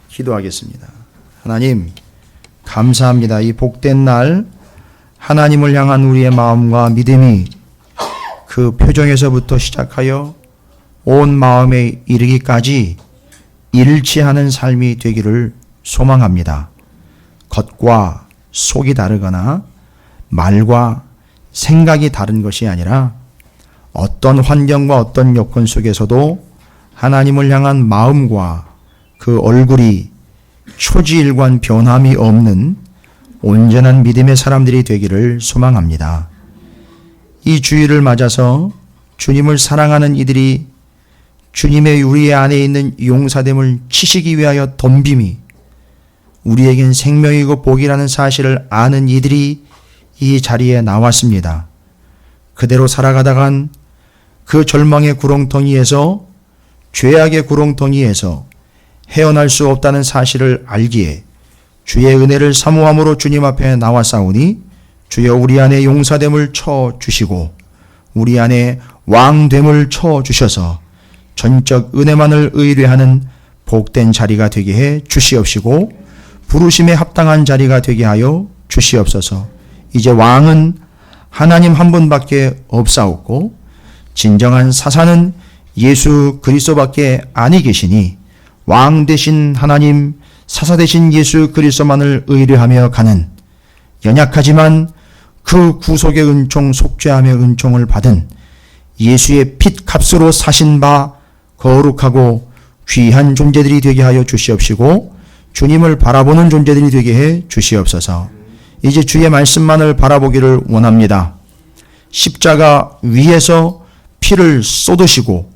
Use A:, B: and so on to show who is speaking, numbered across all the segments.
A: 기도하겠습니다. 하나님, 감사합니다. 이 복된 날 하나님을 향한 우리의 마음과 믿음이 그 표정에서부터 시작하여 온 마음에 이르기까지 일치하는 삶이 되기를 소망합니다. 겉과 속이 다르거나 말과 생각이 다른 것이 아니라 어떤 환경과 어떤 여건 속에서도 하나님을 향한 마음과 그 얼굴이 초지일관 변함이 없는 온전한 믿음의 사람들이 되기를 소망합니다. 이 주일을 맞아서 주님을 사랑하는 이들이 주님의 우리 안에 있는 용사됨을 치시기 위하여 덤빔이 우리에겐 생명이고 복이라는 사실을 아는 이들이 이 자리에 나왔습니다. 그대로 살아가다간 그 절망의 구렁텅이에서, 죄악의 구렁텅이에서 헤어날 수 없다는 사실을 알기에 주의 은혜를 사모함으로 주님 앞에 나왔사오니 주여 우리 안에 용사됨을 쳐주시고 우리 안에 왕됨을 쳐주셔서 전적 은혜만을 의뢰하는 복된 자리가 되게 해 주시옵시고 부르심에 합당한 자리가 되게 하여 주시옵소서. 이제 왕은 하나님 한 분밖에 없사옵고 진정한 사사는 예수 그리스도밖에 아니 계시니 왕 되신 하나님, 사사 되신 예수 그리스도만을 의뢰하며 가는 연약하지만 그 구속의 은총, 속죄함의 은총을 받은 예수의 핏 값으로 사신 바 거룩하고 귀한 존재들이 되게 하여 주시옵시고 주님을 바라보는 존재들이 되게 해 주시옵소서. 이제 주의 말씀만을 바라보기를 원합니다. 십자가 위에서 피를 쏟으시고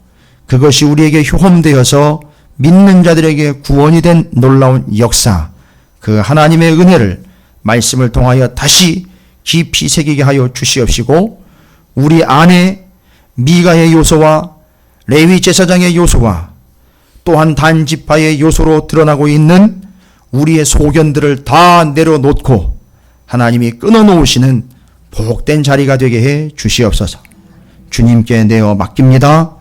A: 그것이 우리에게 효험되어서 믿는 자들에게 구원이 된 놀라운 역사, 그 하나님의 은혜를 말씀을 통하여 다시 깊이 새기게 하여 주시옵시고 우리 안에 미가의 요소와 레위 제사장의 요소와 또한 단지파의 요소로 드러나고 있는 우리의 소견들을 다 내려놓고 하나님이 끊어놓으시는 복된 자리가 되게 해 주시옵소서. 주님께 내어 맡깁니다.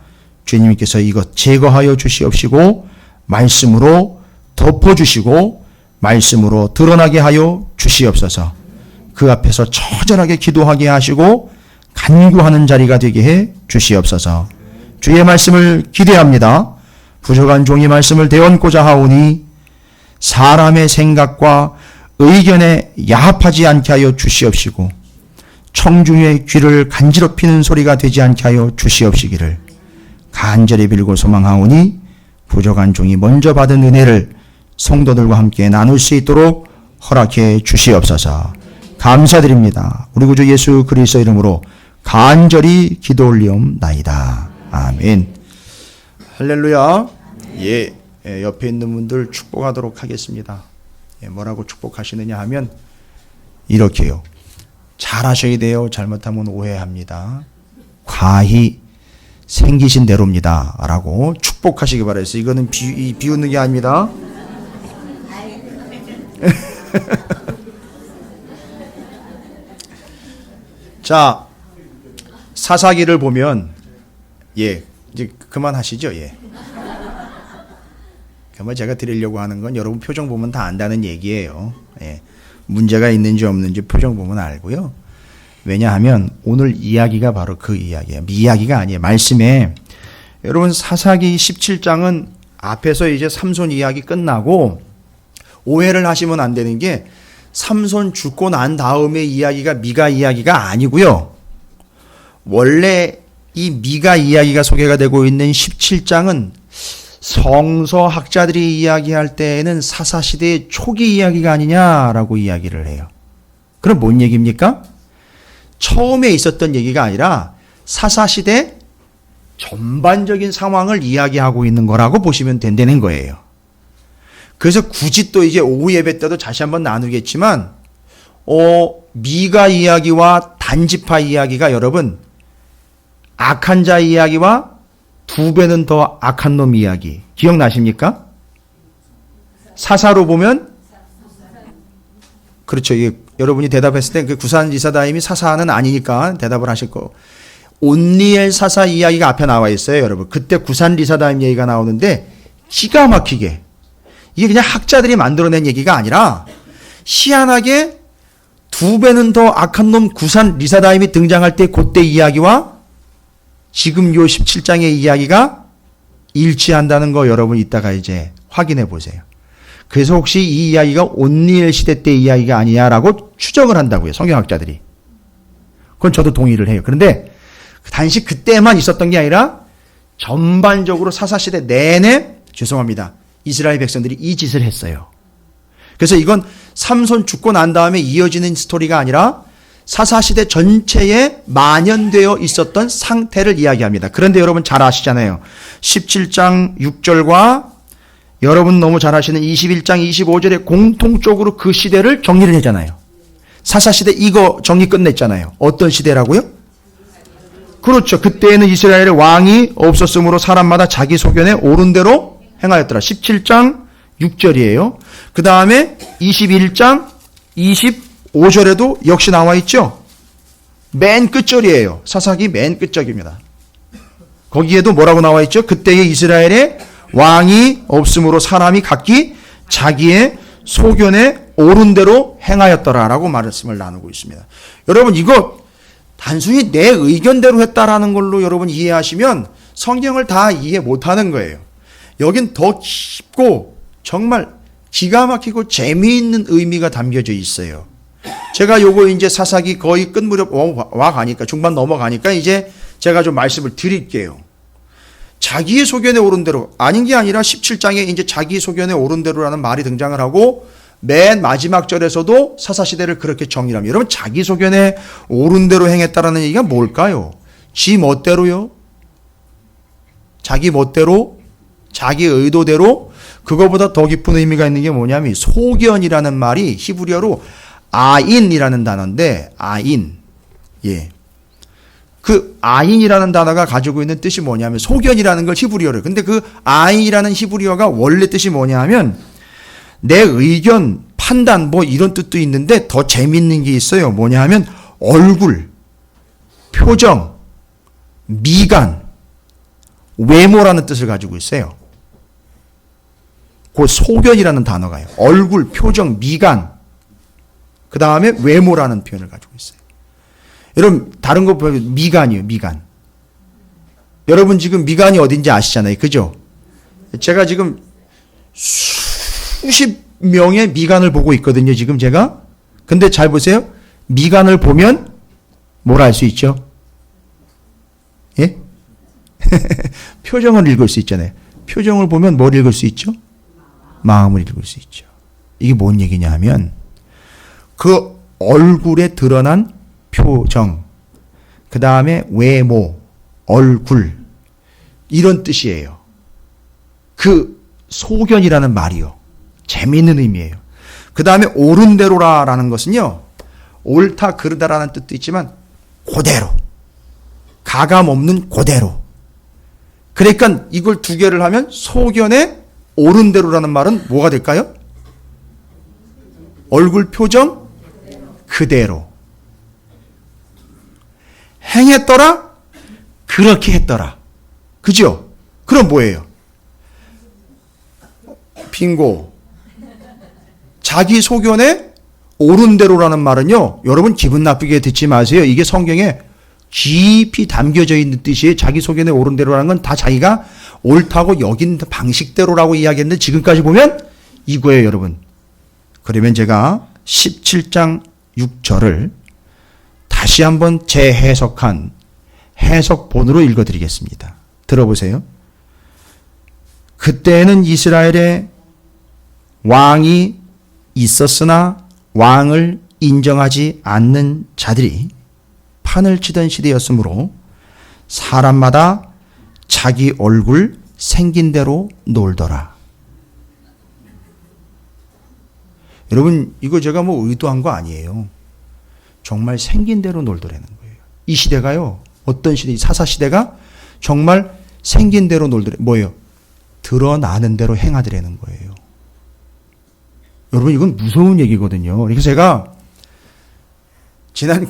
A: 주님께서 이것 제거하여 주시옵시고 말씀으로 덮어주시고 말씀으로 드러나게 하여 주시옵소서. 그 앞에서 처절하게 기도하게 하시고 간구하는 자리가 되게 해 주시옵소서. 주의 말씀을 기대합니다. 부족한 종이 말씀을 대언고자 하오니 사람의 생각과 의견에 야합하지 않게 하여 주시옵시고 청중의 귀를 간지럽히는 소리가 되지 않게 하여 주시옵시기를 간절히 빌고 소망하오니 부족한 종이 먼저 받은 은혜를 성도들과 함께 나눌 수 있도록 허락해 주시옵소서. 감사드립니다. 우리 구주 예수 그리스도 이름으로 간절히 기도 올리옵나이다. 아멘. 할렐루야. 예, 옆에 있는 분들 축복하도록 하겠습니다. 뭐라고 축복하시느냐 하면 이렇게요. 잘하셔야 돼요. 잘못하면 오해합니다. 과히 생기신 대로입니다. 라고 축복하시기 바라겠어요. 이거는 비웃는 게 아닙니다. 자, 사사기를 보면 이제 그만하시죠. 그만 제가 드리려고 하는 건 여러분 표정 보면 다 안다는 얘기예요. 문제가 있는지 없는지 표정 보면 알고요. 왜냐하면 오늘 이야기가 바로 그 이야기예요. 이야기가 아니에요. 말씀에 여러분 사사기 17장은 앞에서 이제 삼손 이야기 끝나고 오해를 하시면 안 되는 게 삼손 죽고 난 다음에 이야기가 미가 이야기가 아니고요. 원래 이 미가 이야기가 소개가 되고 있는 17장은 성서학자들이 이야기할 때에는 사사시대의 초기 이야기가 아니냐라고 이야기를 해요. 그럼 뭔 얘기입니까? 처음에 있었던 얘기가 아니라 사사시대 전반적인 상황을 이야기하고 있는 거라고 보시면 된다는 거예요. 그래서 굳이 또 이제 오후 예배 때도 다시 한번 나누겠지만 미가 이야기와 단지파 이야기가 여러분 악한 자 이야기와 두 배는 더 악한 놈 이야기 기억나십니까? 사사로 보면 그렇죠. 여러분이 대답했을 때 그 구산 이사다임이 사사는 아니니까 대답을 하실 거. 온니엘 사사 이야기가 앞에 나와 있어요, 여러분. 그때 구산 리사다임 얘기가 나오는데 기가 막히게 이게 그냥 학자들이 만들어낸 얘기가 아니라 희한하게 2배는 더 악한 놈 구산 리사다임이 등장할 때 그때 이야기와 지금 요 17장의 이야기가 일치한다는 거 여러분 이따가 이제 확인해 보세요. 그래서 혹시 이 이야기가 온니엘 시대 때 이야기가 아니냐라고 추정을 한다고요. 성경학자들이. 그건 저도 동의를 해요. 그런데 단지 그때만 있었던 게 아니라 전반적으로 사사시대 내내 죄송합니다. 이스라엘 백성들이 이 짓을 했어요. 그래서 이건 삼손 죽고 난 다음에 이어지는 스토리가 아니라 사사시대 전체에 만연되어 있었던 상태를 이야기합니다. 그런데 여러분 잘 아시잖아요. 17장 6절과 여러분 너무 잘 아시는 21장 25절에 공통적으로 그 시대를 정리를 하잖아요. 사사시대 이거 정리 끝냈잖아요. 어떤 시대라고요? 그렇죠. 그때에는 이스라엘의 왕이 없었으므로 사람마다 자기 소견에 옳은 대로 행하였더라. 17장 6절이에요. 그 다음에 21장 25절에도 역시 나와 있죠. 맨 끝절이에요. 사사기 맨 끝절입니다. 거기에도 뭐라고 나와 있죠? 그때의 이스라엘의 왕이 없으므로 사람이 각기 자기의 소견에 옳은 대로 행하였더라라고 말씀을 나누고 있습니다. 여러분 이거 단순히 내 의견대로 했다라는 걸로 여러분 이해하시면 성경을 다 이해 못하는 거예요. 여긴 더 깊고 정말 기가 막히고 재미있는 의미가 담겨져 있어요. 제가 요거 이제 사사기 거의 끝 무렵 와 가니까 중반 넘어가니까 이제 제가 좀 말씀을 드릴게요. 자기의 소견에 옳은 대로 아닌 게 아니라 17장에 이제 자기 소견에 옳은 대로라는 말이 등장을 하고 맨 마지막 절에서도 사사시대를 그렇게 정리를 합니다. 여러분 자기 소견에 옳은 대로 행했다라는 얘기가 뭘까요? 지 멋대로요? 자기 멋대로? 자기 의도대로? 그거보다 더 깊은 의미가 있는 게 뭐냐면 소견이라는 말이 히브리어로 아인이라는 단어인데 아인. 예. 그 아인이라는 단어가 가지고 있는 뜻이 뭐냐면 소견이라는 걸 히브리어로. 근데 그 아인이라는 히브리어가 원래 뜻이 뭐냐면 내 의견, 판단 뭐 이런 뜻도 있는데 더 재밌는 게 있어요. 뭐냐 하면 얼굴, 표정, 미간, 외모라는 뜻을 가지고 있어요. 그 소견이라는 단어가요. 얼굴, 표정, 미간, 그 다음에 외모라는 표현을 가지고 있어요. 여러분 다른 거 보면 미간이에요. 미간. 여러분 지금 미간이 어딘지 아시잖아요. 그죠? 제가 지금 수십 명의 미간을 보고 있거든요. 지금 제가. 근데 잘 보세요. 미간을 보면 뭘 알 수 있죠? 예? 표정을 읽을 수 있잖아요. 표정을 보면 뭘 읽을 수 있죠? 마음을 읽을 수 있죠. 이게 뭔 얘기냐 하면 그 얼굴에 드러난 표정, 그 다음에 외모, 얼굴 이런 뜻이에요. 그 소견이라는 말이요. 재미있는 의미예요. 그 다음에 옳은 대로라는 것은요. 옳다 그르다라는 뜻도 있지만 그대로. 가감 없는 그대로. 그러니까 이걸 두 개를 하면 소견에 옳은 대로라는 말은 뭐가 될까요? 얼굴 표정 그대로. 행했더라? 그렇게 했더라. 그죠? 그럼 뭐예요? 빙고. 자기 소견에 옳은 대로라는 말은요. 여러분 기분 나쁘게 듣지 마세요. 이게 성경에 깊이 담겨져 있는 뜻이에요. 자기 소견에 옳은 대로라는 건 다 자기가 옳다고 여긴 방식대로라고 이야기했는데 지금까지 보면 이거예요, 여러분. 그러면 제가 17장 6절을 다시 한번 재해석한 해석본으로 읽어드리겠습니다. 들어보세요. 그때는 이스라엘에 왕이 있었으나 왕을 인정하지 않는 자들이 판을 치던 시대였으므로 사람마다 자기 얼굴 생긴 대로 놀더라. 여러분 이거 제가 뭐 의도한 거 아니에요. 정말 생긴 대로 놀더라는 거예요. 이 시대가요. 어떤 시대? 사사시대가 정말 생긴 대로 놀더래. 뭐예요? 드러나는 대로 행하더라는 거예요. 여러분 이건 무서운 얘기거든요. 그래서 제가 지난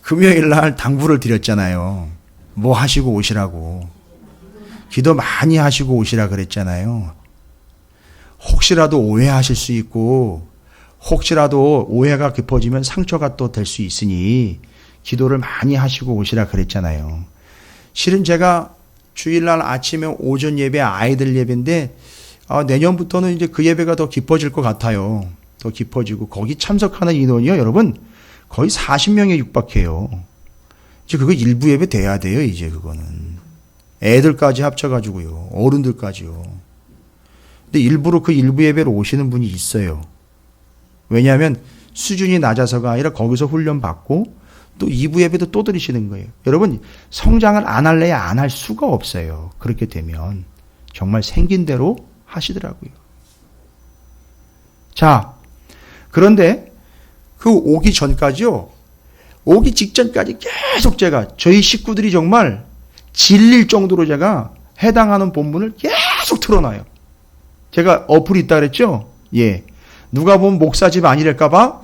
A: 금요일 날 당부를 드렸잖아요. 뭐 하시고 오시라고. 기도 많이 하시고 오시라 그랬잖아요. 혹시라도 오해하실 수 있고 혹시라도 오해가 깊어지면 상처가 또 될 수 있으니 기도를 많이 하시고 오시라 그랬잖아요. 실은 제가 주일날 아침에 오전 예배 아이들 예배인데 내년부터는 이제 그 예배가 더 깊어질 것 같아요. 더 깊어지고 거기 참석하는 인원이요, 여러분 거의 40명에 육박해요. 이제 그거 일부 예배 돼야 돼요. 이제 그거는 애들까지 합쳐가지고요, 어른들까지요. 근데 일부러 그 일부 예배로 오시는 분이 있어요. 왜냐하면 수준이 낮아서가 아니라 거기서 훈련 받고 또 2부 예배도 또 드리시는 거예요. 여러분 성장을 안 할래야 안 할 수가 없어요. 그렇게 되면 정말 생긴 대로 하시더라고요. 자, 그런데 그 오기 전까지요, 오기 직전까지 계속 제가 저희 식구들이 정말 질릴 정도로 제가 해당하는 본문을 계속 틀어놔요. 제가 어플이 있다 그랬죠? 예. 누가 보면 목사집 아니랄까봐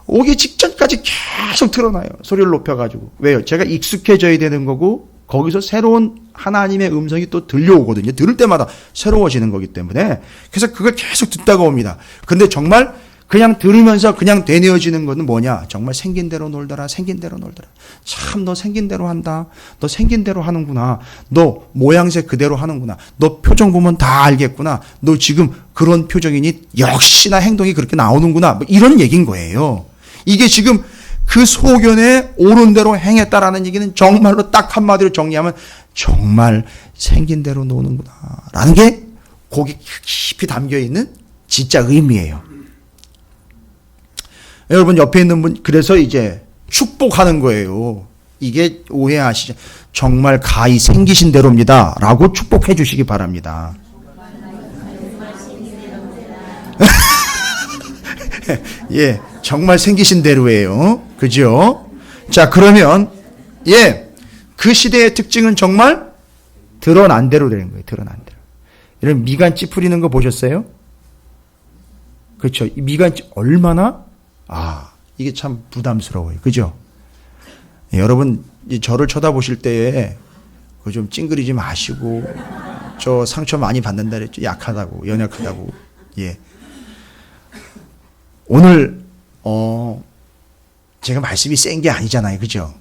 A: 오기 직전까지 계속 틀어놔요. 소리를 높여가지고. 왜요? 제가 익숙해져야 되는 거고 거기서 새로운 하나님의 음성이 또 들려오거든요. 들을 때마다 새로워지는 거기 때문에. 그래서 그걸 계속 듣다가 옵니다. 근데 정말 그냥 들으면서 그냥 되뇌어지는 것은 뭐냐? 정말 생긴 대로 놀더라. 생긴 대로 놀더라. 참 너 생긴 대로 한다. 너 생긴 대로 하는구나. 너 모양새 그대로 하는구나. 너 표정 보면 다 알겠구나. 너 지금 그런 표정이니 역시나 행동이 그렇게 나오는구나. 뭐 이런 얘기인 거예요. 이게 지금 그 소견에 옳은 대로 행했다라는 얘기는 정말로 딱 한마디로 정리하면 정말 생긴 대로 노는구나 라는 게 거기 깊이 담겨있는 진짜 의미예요. 여러분 옆에 있는 분 그래서 이제 축복하는 거예요. 이게 오해하시죠. 정말 가히 생기신 대로입니다 라고 축복해 주시기 바랍니다. 예, 정말 생기신 대로예요. 그죠? 자, 그러면 예, 그 시대의 특징은 정말 드러난 대로 되는 거예요. 드러난 대로. 이런 미간 찌푸리는 거 보셨어요? 그렇죠. 이 미간 얼마나 이게 참 부담스러워요. 그죠? 예, 여러분 저를 쳐다보실 때에 그 좀 찡그리지 마시고 저 상처 많이 받는다 그랬죠. 약하다고, 연약하다고. 예. 오늘 제가 말씀이 센 게 아니잖아요. 그죠?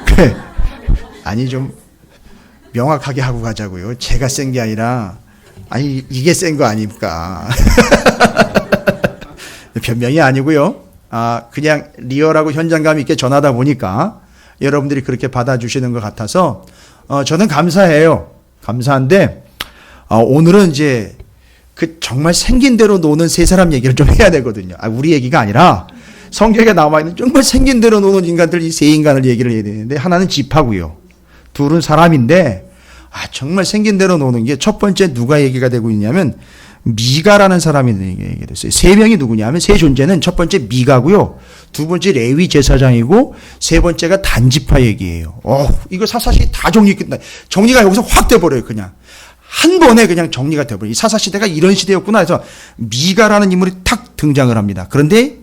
A: 그래. 아니 좀 명확하게 하고 가자고요. 제가 센 게 아니라 이게 센 거 아닙니까? 변명이 아니고요. 그냥 리얼하고 현장감 있게 전하다 보니까 여러분들이 그렇게 받아주시는 것 같아서 저는 감사해요. 감사한데 오늘은 이제 그 정말 생긴 대로 노는 세 사람 얘기를 좀 해야 되거든요. 우리 얘기가 아니라 성경에 나와 있는 정말 생긴 대로 노는 인간들, 이 세 인간을 얘기를 해야 되는데 하나는 지파고요. 둘은 사람인데 정말 생긴 대로 노는 게 첫 번째 누가 얘기가 되고 있냐면 미가라는 사람이 얘기가 됐어요. 세 명이 누구냐면 세 존재는 첫 번째 미가고요. 두 번째 레위 제사장이고 세 번째가 단지파 얘기예요. 이거 사사시 다 정리 끝나. 정리가 여기서 확 돼버려요. 그냥 한 번에 그냥 정리가 돼버려요. 이 사사시대가 이런 시대였구나 해서 미가라는 인물이 탁 등장을 합니다. 그런데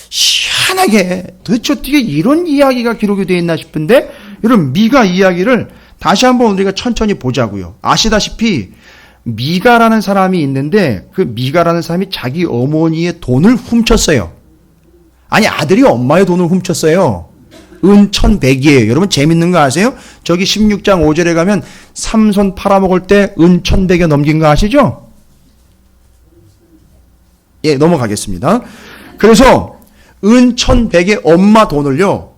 A: 희한하게 도대체 어떻게 이런 이야기가 기록이 되어 있나 싶은데 이런 미가 이야기를 다시 한번 우리가 천천히 보자고요. 아시다시피 미가라는 사람이 있는데 그 미가라는 사람이 자기 어머니의 돈을 훔쳤어요. 아들이 엄마의 돈을 훔쳤어요. 은 1,100이에요. 여러분 재밌는 거 아세요? 저기 16장 5절에 가면 삼손 팔아먹을 때 은 1,100에 넘긴 거 아시죠? 예, 넘어가겠습니다. 그래서 은 1,100의 엄마 돈을요.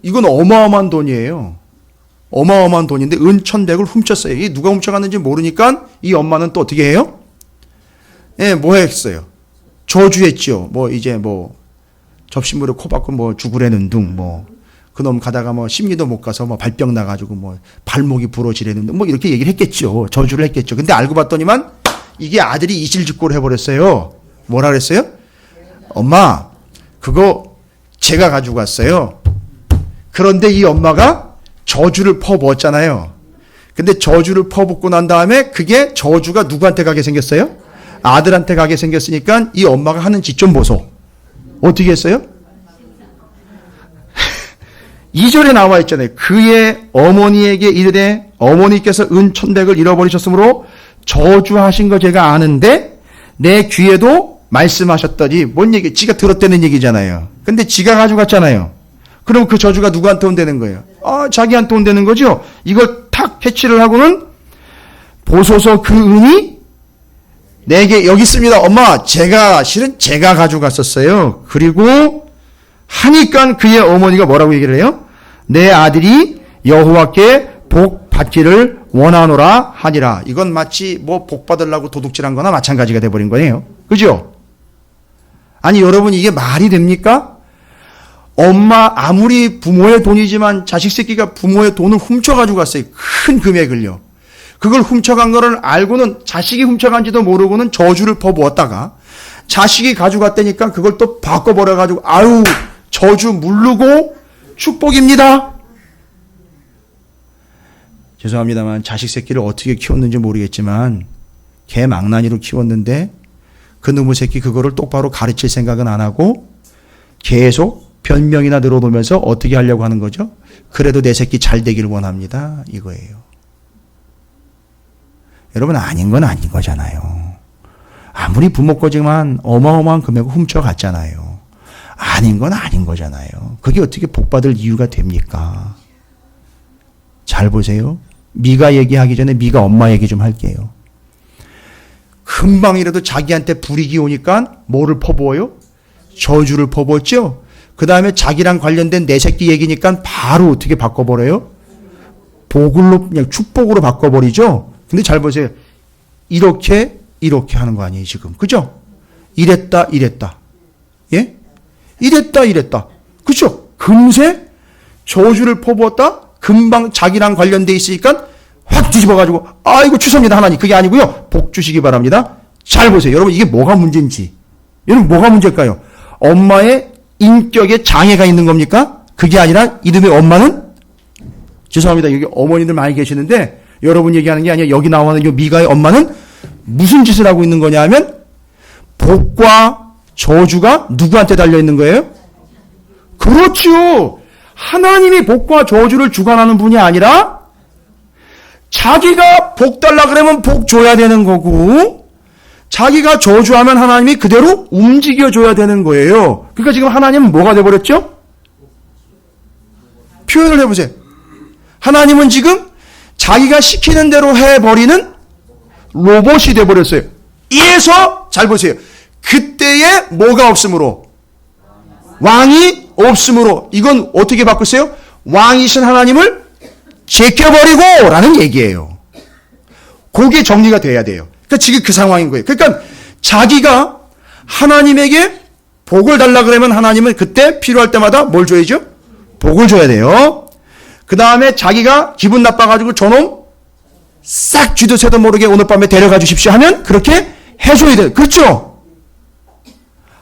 A: 이건 어마어마한 돈이에요. 어마어마한 돈인데 은 1,100을 훔쳤어요. 이게 누가 훔쳐갔는지 모르니까 이 엄마는 또 어떻게 해요? 예, 뭐 했어요? 저주했죠. 이제 접신물에 코 박고 죽으라는 둥 그놈 가다가 심리도 못 가서 발병 나가지고 발목이 부러지라는 둥 이렇게 얘기를 했겠죠. 저주를 했겠죠. 근데 알고 봤더니만 이게 아들이 이실직고를 해버렸어요. 뭐라 그랬어요? 엄마, 그거 제가 가지고 갔어요. 그런데 이 엄마가 저주를 퍼부었잖아요. 근데 저주를 퍼붓고 난 다음에 그게 저주가 누구한테 가게 생겼어요? 아들한테 가게 생겼으니까 이 엄마가 하는 짓 좀 보소. 어떻게 했어요? 2절에 나와 있잖아요. 그의 어머니에게 이르되 어머니께서 은 1,100을 잃어버리셨으므로 저주하신 거 제가 아는데 내 귀에도 말씀하셨더니 뭔 얘기? 지가 들었다는 얘기잖아요. 근데 지가 가져갔잖아요. 그럼 그 저주가 누구한테 온다는 거예요? 자기한테 온다는 거죠. 이걸 탁 캐치를 하고는 보소서 그 은이 내게 여기 있습니다. 엄마 실은 제가 가져갔었어요. 그리고 하니까 그의 어머니가 뭐라고 얘기를 해요? 내 아들이 여호와께 복 받기를 원하노라 하니라. 이건 마치 뭐 복 받으려고 도둑질한 거나 마찬가지가 돼버린 거예요. 그죠? 아니 여러분 이게 말이 됩니까? 엄마 아무리 부모의 돈이지만 자식 새끼가 부모의 돈을 훔쳐가지고 갔어요. 큰 금액을요. 그걸 훔쳐간 거를 알고는 자식이 훔쳐간지도 모르고는 저주를 퍼부었다가 자식이 가져갔다니까 그걸 또 바꿔버려가지고 아유 저주 물르고 축복입니다. 죄송합니다만 자식 새끼를 어떻게 키웠는지 모르겠지만 개 망나니로 키웠는데 그놈의 새끼 그거를 똑바로 가르칠 생각은 안 하고 계속 변명이나 늘어놓으면서 어떻게 하려고 하는 거죠? 그래도 내 새끼 잘 되길 원합니다. 이거예요. 여러분 아닌 건 아닌 거잖아요. 아무리 부모 거지만 어마어마한 금액을 훔쳐갔잖아요. 아닌 건 아닌 거잖아요. 그게 어떻게 복받을 이유가 됩니까? 잘 보세요. 미가 얘기하기 전에 미가 엄마 얘기 좀 할게요. 금방이라도 자기한테 불이익이 오니까 뭐를 퍼부어요? 저주를 퍼부었죠? 그 다음에 자기랑 관련된 내 새끼 얘기니까 바로 어떻게 바꿔버려요? 복으로 그냥 축복으로 바꿔버리죠? 근데 잘 보세요. 이렇게 하는 거 아니에요 지금. 그죠? 이랬다. 예? 이랬다. 그죠? 금세 저주를 퍼부었다? 금방 자기랑 관련돼 있으니까 확 뒤집어가지고 아이고 취소입니다 하나님. 그게 아니고요. 복 주시기 바랍니다. 잘 보세요. 여러분 이게 뭐가 문제인지. 여러분 뭐가 문제일까요? 엄마의 인격에 장애가 있는 겁니까? 그게 아니라 이놈의 엄마는 죄송합니다. 여기 어머니들 많이 계시는데 여러분 얘기하는 게 아니라 여기 나오는 이 미가의 엄마는 무슨 짓을 하고 있는 거냐 하면 복과 저주가 누구한테 달려있는 거예요? 그렇죠. 하나님이 복과 저주를 주관하는 분이 아니라 자기가 복 달라 그러면 복 줘야 되는 거고 자기가 저주하면 하나님이 그대로 움직여줘야 되는 거예요. 그러니까 지금 하나님은 뭐가 돼버렸죠? 표현을 해보세요. 하나님은 지금 자기가 시키는 대로 해버리는 로봇이 돼버렸어요. 이에서 잘 보세요. 그때에 뭐가 없으므로 왕이 없으므로 이건 어떻게 바꾸세요? 왕이신 하나님을 제껴버리고 라는 얘기예요. 그게 정리가 돼야 돼요. 그러니까 지금 그 상황인 거예요. 그러니까 자기가 하나님에게 복을 달라 그러면 하나님은 그때 필요할 때마다 뭘 줘야죠? 복을 줘야 돼요. 그 다음에 자기가 기분 나빠가지고 저놈 싹 쥐도 새도 모르게 오늘 밤에 데려가 주십시오 하면 그렇게 해줘야 돼요. 그렇죠?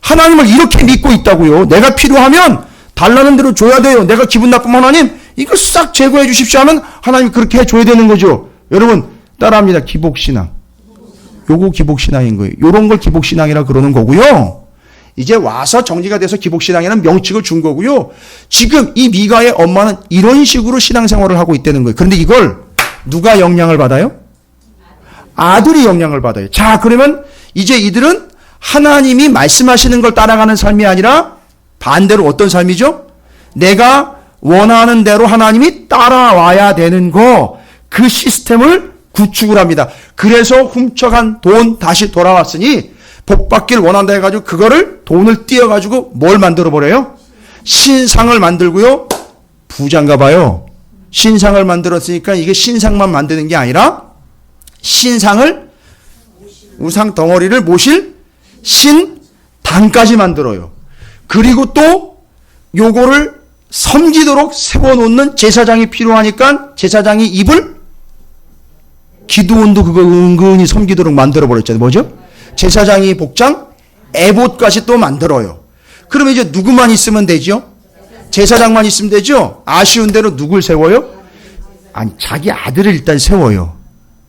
A: 하나님을 이렇게 믿고 있다고요. 내가 필요하면 달라는 대로 줘야 돼요. 내가 기분 나쁘면 하나님 이거 싹 제거해 주십시오 하면 하나님 그렇게 해줘야 되는 거죠. 여러분 따라합니다. 기복신앙. 요거 기복신앙인 거예요. 요런 걸 기복신앙이라 그러는 거고요. 이제 와서 정리가 돼서 기복신앙이라는 명칭을 준 거고요. 지금 이 미가의 엄마는 이런 식으로 신앙생활을 하고 있다는 거예요. 그런데 이걸 누가 영향을 받아요? 아들이 영향을 받아요. 자, 그러면 이제 이들은 하나님이 말씀하시는 걸 따라가는 삶이 아니라 반대로 어떤 삶이죠? 내가 원하는 대로 하나님이 따라와야 되는 거, 그 시스템을 구축을 합니다. 그래서 훔쳐간 돈 다시 돌아왔으니 복받기를 원한다 해가지고 그거를 돈을 띄어가지고 뭘 만들어버려요? 신상을 만들고요. 부자인가 봐요. 신상을 만들었으니까 이게 신상만 만드는 게 아니라 신상을 우상 덩어리를 모실 신당까지 만들어요. 그리고 또 요거를 섬기도록 세워놓는 제사장이 필요하니까 제사장이 입을 기드온도 그거 은근히 섬기도록 만들어버렸잖아요. 뭐죠? 제사장이 복장 에봇까지 또 만들어요. 그러면 이제 누구만 있으면 되죠? 제사장만 있으면 되죠? 아쉬운 대로 누굴 세워요? 아니 자기 아들을 일단 세워요.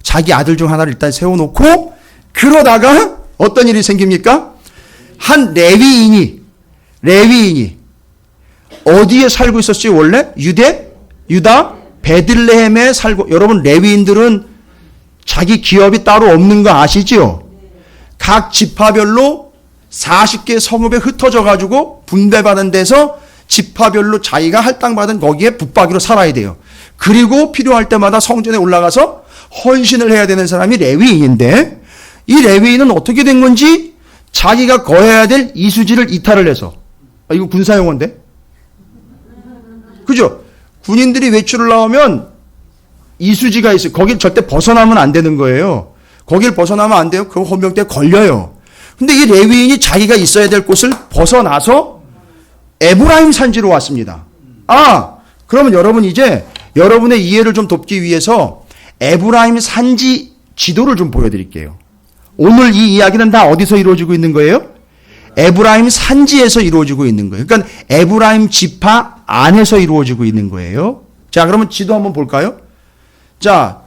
A: 자기 아들 중 하나를 일단 세워놓고 그러다가 어떤 일이 생깁니까? 한 레위인이 어디에 살고 있었지 원래? 유다 베들레헴에 살고. 여러분 레위인들은 자기 기업이 따로 없는 거 아시죠? 각 지파별로 40개 성읍에 흩어져 가지고 분배받은 데서 지파별로 자기가 할당받은 거기에 붙박이로 살아야 돼요. 그리고 필요할 때마다 성전에 올라가서 헌신을 해야 되는 사람이 레위인인데, 이 레위인은 어떻게 된 건지 자기가 거해야 될 이수지를 이탈을 해서, 이거 군사용어인데? 그죠? 군인들이 외출을 나오면 이수지가 있어요. 거길 절대 벗어나면 안 되는 거예요. 거길 벗어나면 안 돼요. 그거 헌병대에 걸려요. 근데 이 레위인이 자기가 있어야 될 곳을 벗어나서 에브라임 산지로 왔습니다. 그러면 여러분 이제 여러분의 이해를 좀 돕기 위해서 에브라임 산지 지도를 좀 보여드릴게요. 오늘 이 이야기는 다 어디서 이루어지고 있는 거예요? 에브라임 산지에서 이루어지고 있는 거예요. 그러니까 에브라임 지파 안에서 이루어지고 있는 거예요. 자, 그러면 지도 한번 볼까요? 자,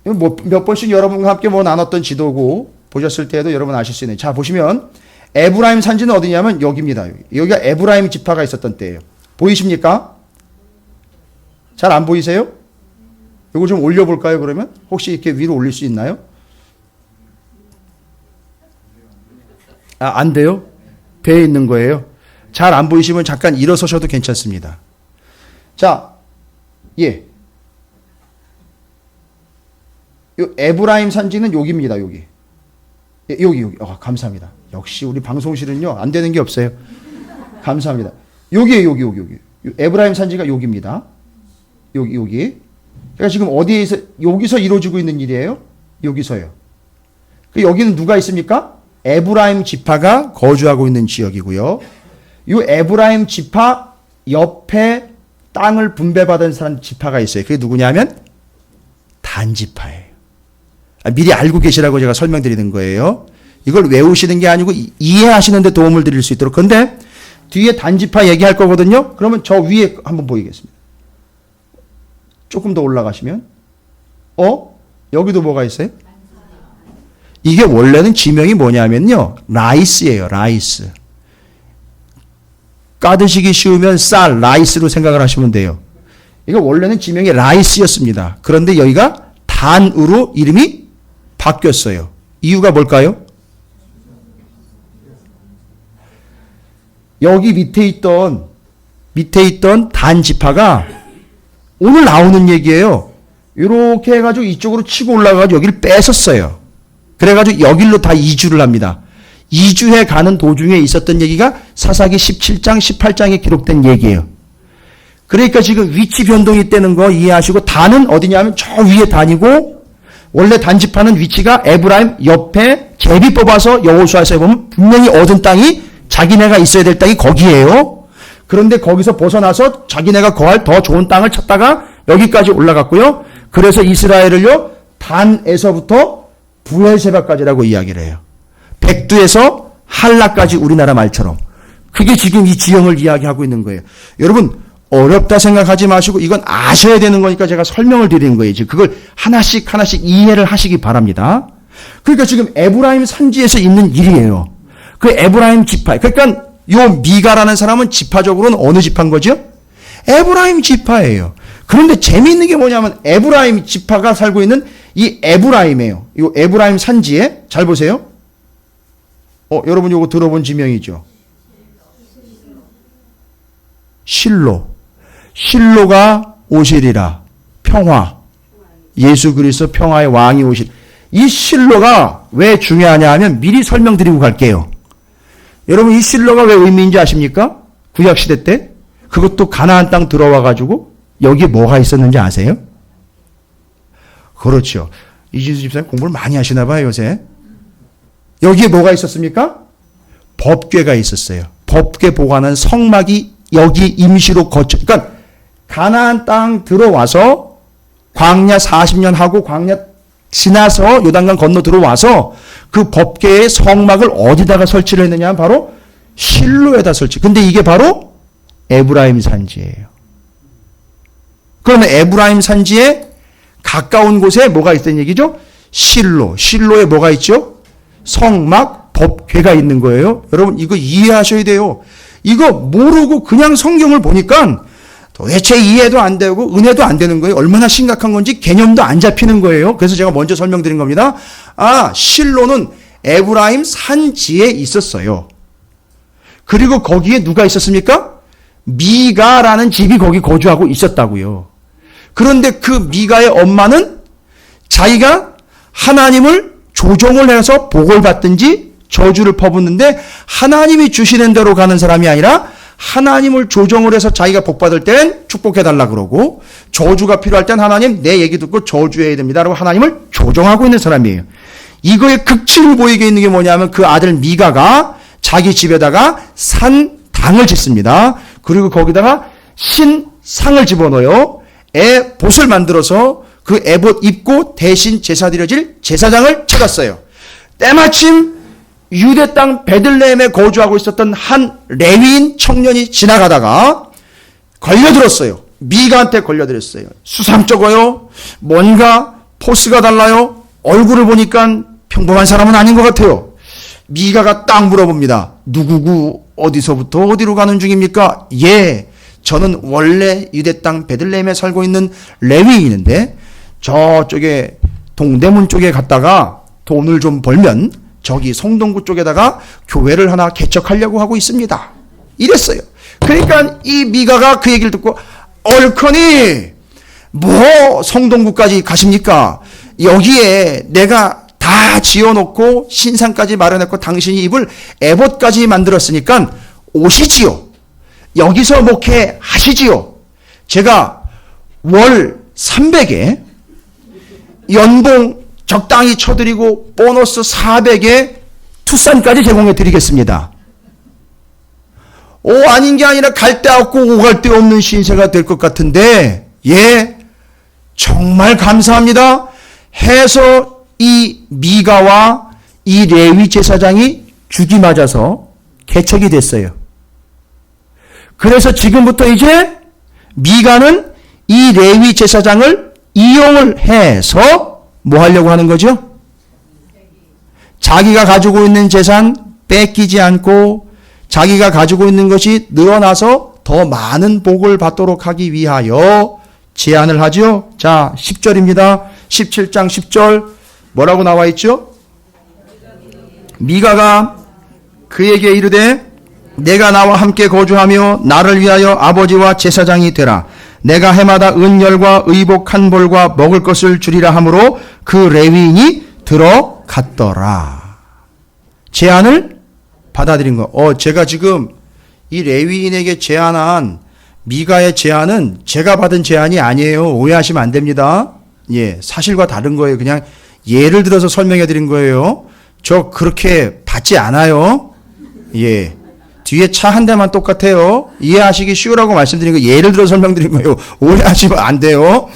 A: 몇 번씩 여러분과 함께 나눴던 지도고, 보셨을 때도 여러분 아실 수 있는. 자, 보시면 에브라임 산지는 어디냐면 여기입니다. 여기가 에브라임 지파가 있었던 때예요. 보이십니까? 잘 안 보이세요? 이거 좀 올려볼까요, 그러면? 혹시 이렇게 위로 올릴 수 있나요? 안 돼요? 배에 있는 거예요. 잘 안 보이시면 잠깐 일어서셔도 괜찮습니다. 자, 요 에브라임 산지는 여기입니다, 여기. 여기. 감사합니다. 역시 우리 방송실은요, 안 되는 게 없어요. 감사합니다. 여기. 에브라임 산지가 여기입니다. 여기. 그러니까 지금 어디에서, 여기서 이루어지고 있는 일이에요? 여기서요. 여기는 누가 있습니까? 에브라임 지파가 거주하고 있는 지역이고요. 이 에브라임 지파 옆에 땅을 분배받은 사람 지파가 있어요. 그게 누구냐면 단 지파예요. 미리 알고 계시라고 제가 설명드리는 거예요. 이걸 외우시는 게 아니고 이해하시는 데 도움을 드릴 수 있도록. 근데 뒤에 단 지파 얘기할 거거든요. 그러면 저 위에 한번 보이겠습니다. 조금 더 올라가시면 여기도 뭐가 있어요? 이게 원래는 지명이 뭐냐면요, 라이스예요. 라이스. 까드시기 쉬우면 쌀, 라이스로 생각을 하시면 돼요. 이거 원래는 지명이 라이스였습니다. 그런데 여기가 단으로 이름이 바뀌었어요. 이유가 뭘까요? 여기 밑에 있던 단 지파가 오늘 나오는 얘기예요. 이렇게 해가지고 이쪽으로 치고 올라가가지고 여기를 뺏었어요. 그래가지고 여길로 다 이주를 합니다. 이주해 가는 도중에 있었던 얘기가 사사기 17장, 18장에 기록된 얘기예요. 그러니까 지금 위치 변동이 있다는 거 이해하시고, 단은 어디냐면 저 위에 단이고, 원래 단지파는 위치가 에브라임 옆에 제비 뽑아서 여호수아서에 보면 분명히 얻은 땅이 자기네가 있어야 될 땅이 거기예요. 그런데 거기서 벗어나서 자기네가 거할 더 좋은 땅을 찾다가 여기까지 올라갔고요. 그래서 이스라엘을요, 단에서부터 부엘세바까지라고 이야기를 해요. 백두에서 할라까지, 우리나라 말처럼. 그게 지금 이 지형을 이야기하고 있는 거예요. 여러분 어렵다 생각하지 마시고 이건 아셔야 되는 거니까 제가 설명을 드리는 거예요. 지금 그걸 하나씩 이해를 하시기 바랍니다. 그러니까 지금 에브라임 산지에서 있는 일이에요. 그 에브라임 지파. 그러니까 요 미가라는 사람은 지파적으로는 어느 지파인 거죠? 에브라임 지파예요. 그런데 재미있는 게 뭐냐면 에브라임 지파가 살고 있는 이 에브라임이에요. 이 에브라임 산지에 잘 보세요. 여러분 요거 들어본 지명이죠. 실로가 오시리라. 평화. 예수 그리스도 평화의 왕이 오실. 이 실로가 왜 중요하냐 하면 미리 설명드리고 갈게요. 여러분 이 실로가 왜 의미인지 아십니까? 구약시대 때 그것도 가나안 땅 들어와 가지고 여기에 뭐가 있었는지 아세요? 그렇죠. 이진수 집사님 공부를 많이 하시나 봐요 요새. 여기에 뭐가 있었습니까? 법궤가 있었어요. 법궤 보관한 성막이 여기 임시로 그러니까 가나안 땅 들어와서 광야 40년 하고 광야 지나서 요단강 건너 들어와서 그 법궤의 성막을 어디다가 설치를 했느냐 하면 바로 실로에다 설치. 근데 이게 바로 에브라임 산지예요. 그러면 에브라임 산지에 가까운 곳에 뭐가 있다는 얘기죠? 실로에 뭐가 있죠? 성막, 법궤가 있는 거예요. 여러분 이거 이해하셔야 돼요. 이거 모르고 그냥 성경을 보니까 도대체 이해도 안 되고 은혜도 안 되는 거예요. 얼마나 심각한 건지 개념도 안 잡히는 거예요. 그래서 제가 먼저 설명드린 겁니다. 실로는 에브라임 산지에 있었어요. 그리고 거기에 누가 있었습니까? 미가라는 집이 거기 거주하고 있었다고요. 그런데 그 미가의 엄마는 자기가 하나님을 조종을 해서 복을 받든지 저주를 퍼붓는데 하나님이 주시는 대로 가는 사람이 아니라 하나님을 조정을 해서 자기가 복 받을 땐 축복해달라 그러고 저주가 필요할 땐 하나님 내 얘기 듣고 저주해야 됩니다 라고 하나님을 조정하고 있는 사람이에요. 이거의 극치를 보이게 있는 게 뭐냐면 그 아들 미가가 자기 집에다가 산당을 짓습니다. 그리고 거기다가 신상을 집어넣어요. 에봇을 만들어서 그 에봇 입고 대신 제사 드려질 제사장을 찾았어요. 때마침 유대 땅 베들레헴에 거주하고 있었던 한 레위인 청년이 지나가다가 걸려들었어요. 미가한테 걸려들었어요. 수상쩍어요. 뭔가 포스가 달라요. 얼굴을 보니까 평범한 사람은 아닌 것 같아요. 미가가 딱 물어봅니다. 누구고 어디서부터 어디로 가는 중입니까? 예, 저는 원래 유대 땅 베들레헴에 살고 있는 레위인인데 저쪽에 동대문 쪽에 갔다가 돈을 좀 벌면 저기 성동구 쪽에다가 교회를 하나 개척하려고 하고 있습니다. 이랬어요. 그러니까 이 미가가 그 얘기를 듣고 얼커니 뭐 성동구까지 가십니까? 여기에 내가 다 지어놓고 신상까지 마련했고 당신이 입을 에봇까지 만들었으니까 오시지요. 여기서 목회하시지요. 제가 월 300에 연봉 적당히 쳐드리고 보너스 400에 투싼까지 제공해 드리겠습니다. 아닌 게 아니라 갈 데 없고 오갈 데 없는 신세가 될 것 같은데 예, 정말 감사합니다 해서 이 미가와 이 레위 제사장이 죽이 맞아서 개척이 됐어요. 그래서 지금부터 이제 미가는 이 레위 제사장을 이용을 해서 뭐 하려고 하는 거죠? 자기가 가지고 있는 재산 뺏기지 않고 자기가 가지고 있는 것이 늘어나서 더 많은 복을 받도록 하기 위하여 제안을 하죠. 자, 10절입니다. 17장 10절 뭐라고 나와 있죠? 미가가 그에게 이르되 내가 나와 함께 거주하며 나를 위하여 아버지와 제사장이 되라. 내가 해마다 은열과 의복 한 벌과 먹을 것을 주리라 하므로 그 레위인이 들어갔더라. 제안을 받아들인 거. 제가 지금 이 레위인에게 제안한 미가의 제안은 제가 받은 제안이 아니에요. 오해하시면 안 됩니다. 예, 사실과 다른 거예요. 그냥 예를 들어서 설명해 드린 거예요. 저 그렇게 받지 않아요. 예. 뒤에 차 한 대만 똑같아요. 이해하시기 쉬우라고 말씀드린 거 예를 들어 설명드린 거예요. 오해하시면 안 돼요.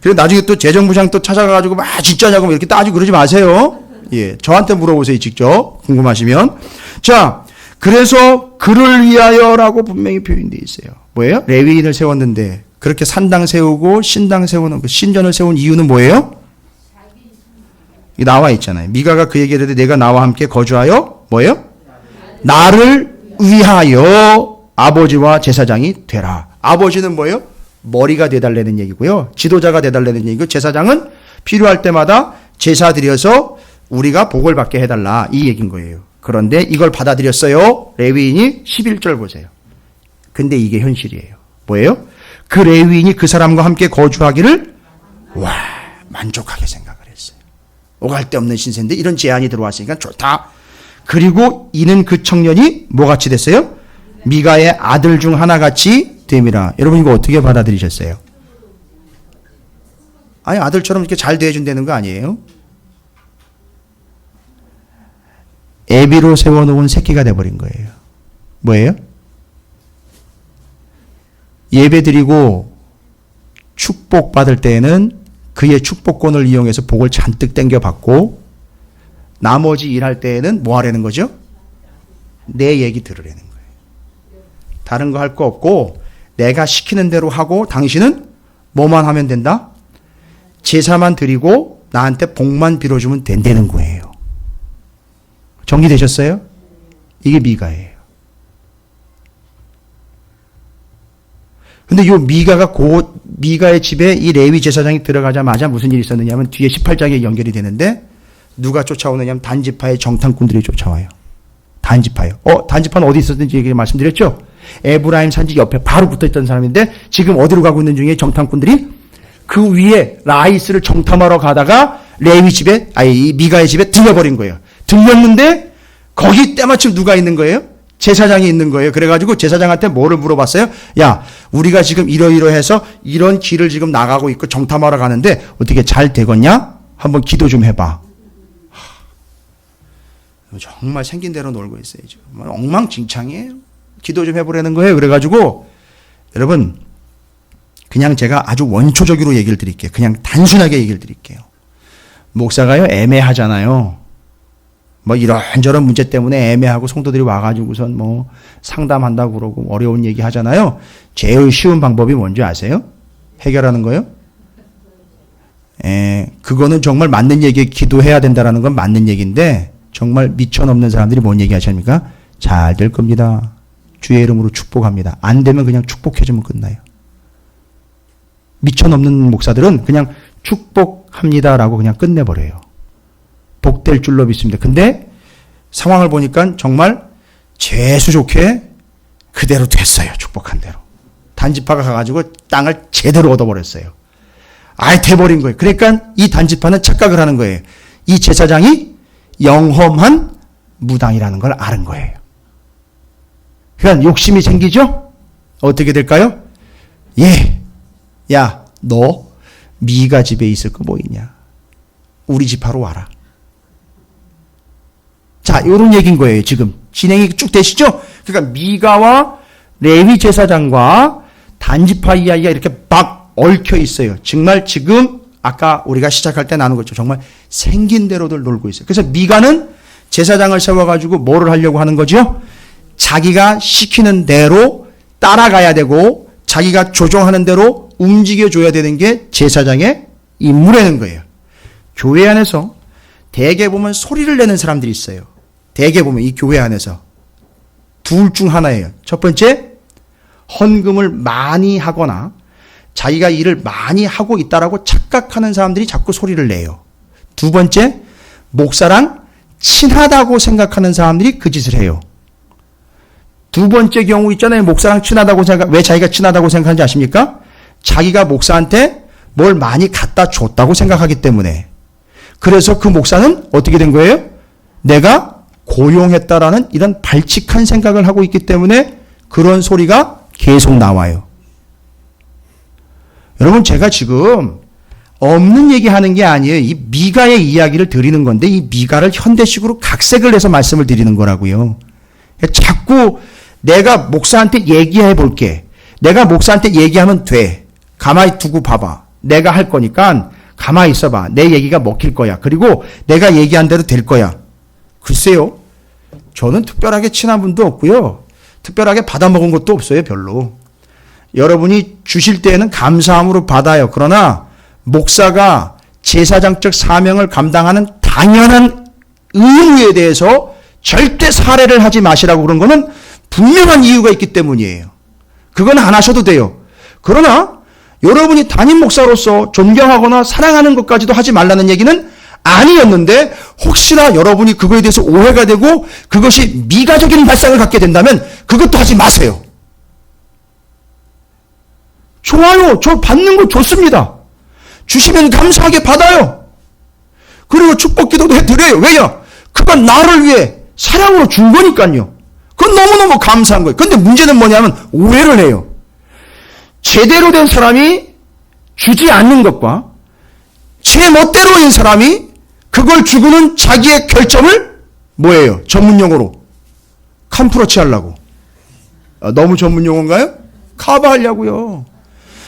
A: 그리고 나중에 또 재정부장 또 찾아가가지고 막 진짜냐고 이렇게 따지고 그러지 마세요. 예, 저한테 물어보세요. 직접 궁금하시면. 자, 그래서 그를 위하여라고 분명히 표현되어 있어요. 뭐예요? 레위인을 세웠는데 그렇게 산당 세우고 신당 세우는 그 신전을 세운 이유는 뭐예요? 나와 있잖아요. 미가가 그 얘기를 했는데 내가 나와 함께 거주하여 뭐예요? 나를 위하여 아버지와 제사장이 되라. 아버지는 뭐예요? 머리가 되달라는 얘기고요. 지도자가 되달라는 얘기고 제사장은 필요할 때마다 제사 드려서 우리가 복을 받게 해달라. 이 얘기인 거예요. 그런데 이걸 받아들였어요. 레위인이 11절 보세요. 근데 이게 현실이에요. 뭐예요? 그 레위인이 그 사람과 함께 거주하기를 만족하게 생각을 했어요. 오갈 데 없는 신세인데 이런 제안이 들어왔으니까 좋다. 그리고 이는 그 청년이 뭐같이 됐어요? 미가의 아들 중 하나같이 됨이라. 여러분 이거 어떻게 받아들이셨어요? 아니 아들처럼 이렇게 잘 대해준다는 거 아니에요? 애비로 세워놓은 새끼가 돼버린 거예요. 뭐예요? 예배 드리고 축복받을 때에는 그의 축복권을 이용해서 복을 잔뜩 땡겨받고 나머지 일할 때에는 뭐 하려는 거죠? 내 얘기 들으려는 거예요. 다른 거 할 거 없고 내가 시키는 대로 하고 당신은 뭐만 하면 된다? 제사만 드리고 나한테 복만 빌어주면 된다는 거예요. 정리되셨어요? 이게 미가예요. 근데 요 미가가 미가의 집에 이 레위 제사장이 들어가자마자 무슨 일이 있었느냐면 뒤에 18장에 연결이 되는데 누가 쫓아오느냐면 단지파의 정탐꾼들이 쫓아와요. 단지파요. 단지파는 어디 있었는지 얘기 말씀드렸죠? 에브라임 산지 옆에 바로 붙어 있던 사람인데 지금 어디로 가고 있는 중에 정탐꾼들이 그 위에 라이스를 정탐하러 가다가 레위 집에, 이 미가의 집에 들려버린 거예요. 들렸는데 거기 때마침 누가 있는 거예요? 제사장이 있는 거예요. 그래가지고 제사장한테 뭐를 물어봤어요? 야, 우리가 지금 이러이러해서 이런 길을 지금 나가고 있고 정탐하러 가는데 어떻게 잘 되겠냐? 한번 기도 좀 해봐. 정말 생긴 대로 놀고 있어요. 지금 엉망진창이에요. 기도 좀 해보라는 거예요. 그래가지고 여러분 그냥 제가 아주 원초적으로 얘기를 드릴게요. 그냥 단순하게 얘기를 드릴게요. 목사가요 애매하잖아요. 뭐 이런저런 문제 때문에 애매하고 성도들이 와가지고선 뭐 상담한다고 그러고 어려운 얘기 하잖아요. 제일 쉬운 방법이 뭔지 아세요? 해결하는 거요? 그거는 정말 맞는 얘기, 기도해야 된다라는 건 맞는 얘기인데 정말 미쳐넘는 사람들이 뭔 얘기 하십니까? 잘 될 겁니다. 주의 이름으로 축복합니다. 안 되면 그냥 축복해주면 끝나요. 미쳐넘는 목사들은 그냥 축복합니다라고 그냥 끝내버려요. 복될 줄로 믿습니다. 근데 상황을 보니까 정말 재수 좋게 그대로 됐어요. 축복한 대로. 단지파가 가가지고 땅을 제대로 얻어버렸어요. 아예 돼버린 거예요. 그러니까 이 단지파는 착각을 하는 거예요. 이 제사장이 영험한 무당이라는 걸 아는 거예요. 그러니까 욕심이 생기죠? 어떻게 될까요? 야, 너 미가 집에 있을 거 뭐 있냐? 우리 집 하러 와라. 자, 요런 얘기인 거예요, 지금. 진행이 쭉 되시죠? 그러니까 미가와 레위 제사장과 단지파 이야기가 이렇게 막 얽혀 있어요. 정말 지금 아까 우리가 시작할 때 나눈 거죠. 정말 생긴 대로들 놀고 있어요. 그래서 미가는 제사장을 세워가지고 뭐를 하려고 하는 거죠? 자기가 시키는 대로 따라가야 되고 자기가 조종하는 대로 움직여줘야 되는 게 제사장의 임무라는 거예요. 교회 안에서 대개 보면 소리를 내는 사람들이 있어요. 대개 보면 이 교회 안에서 둘 중 하나예요. 첫 번째, 헌금을 많이 하거나 자기가 일을 많이 하고 있다라고 착각하는 사람들이 자꾸 소리를 내요. 두 번째, 목사랑 친하다고 생각하는 사람들이 그 짓을 해요. 두 번째 경우 있잖아요. 목사랑 친하다고 왜 자기가 친하다고 생각하는지 아십니까? 자기가 목사한테 뭘 많이 갖다 줬다고 생각하기 때문에. 그래서 그 목사는 어떻게 된 거예요? 내가 고용했다라는 이런 발칙한 생각을 하고 있기 때문에 그런 소리가 계속 나와요. 여러분, 제가 지금 없는 얘기하는 게 아니에요. 이 미가의 이야기를 드리는 건데 이 미가를 현대식으로 각색을 해서 말씀을 드리는 거라고요. 자꾸 내가 목사한테 얘기해 볼게. 내가 목사한테 얘기하면 돼. 가만히 두고 봐봐. 내가 할 거니까 가만히 있어봐. 내 얘기가 먹힐 거야. 그리고 내가 얘기한 대로 될 거야. 글쎄요. 저는 특별하게 친한 분도 없고요. 특별하게 받아먹은 것도 없어요. 별로. 여러분이 주실 때에는 감사함으로 받아요. 그러나 목사가 제사장적 사명을 감당하는 당연한 의무에 대해서 절대 살해를 하지 마시라고 그런 거는 분명한 이유가 있기 때문이에요. 그건 안 하셔도 돼요. 그러나 여러분이 담임 목사로서 존경하거나 사랑하는 것까지도 하지 말라는 얘기는 아니었는데 혹시나 여러분이 그거에 대해서 오해가 되고 그것이 미가적인 발상을 갖게 된다면 그것도 하지 마세요. 좋아요. 저 받는 거 좋습니다. 주시면 감사하게 받아요. 그리고 축복 기도도 해드려요. 왜요? 그건 나를 위해 사랑으로 준 거니까요. 그건 너무너무 감사한 거예요. 근데 문제는 뭐냐면 오해를 해요. 제대로 된 사람이 주지 않는 것과 제 멋대로인 사람이 그걸 주고는 자기의 결점을 뭐예요? 전문용어로 캄프러치 하려고. 너무 전문용어인가요? 커버하려고요.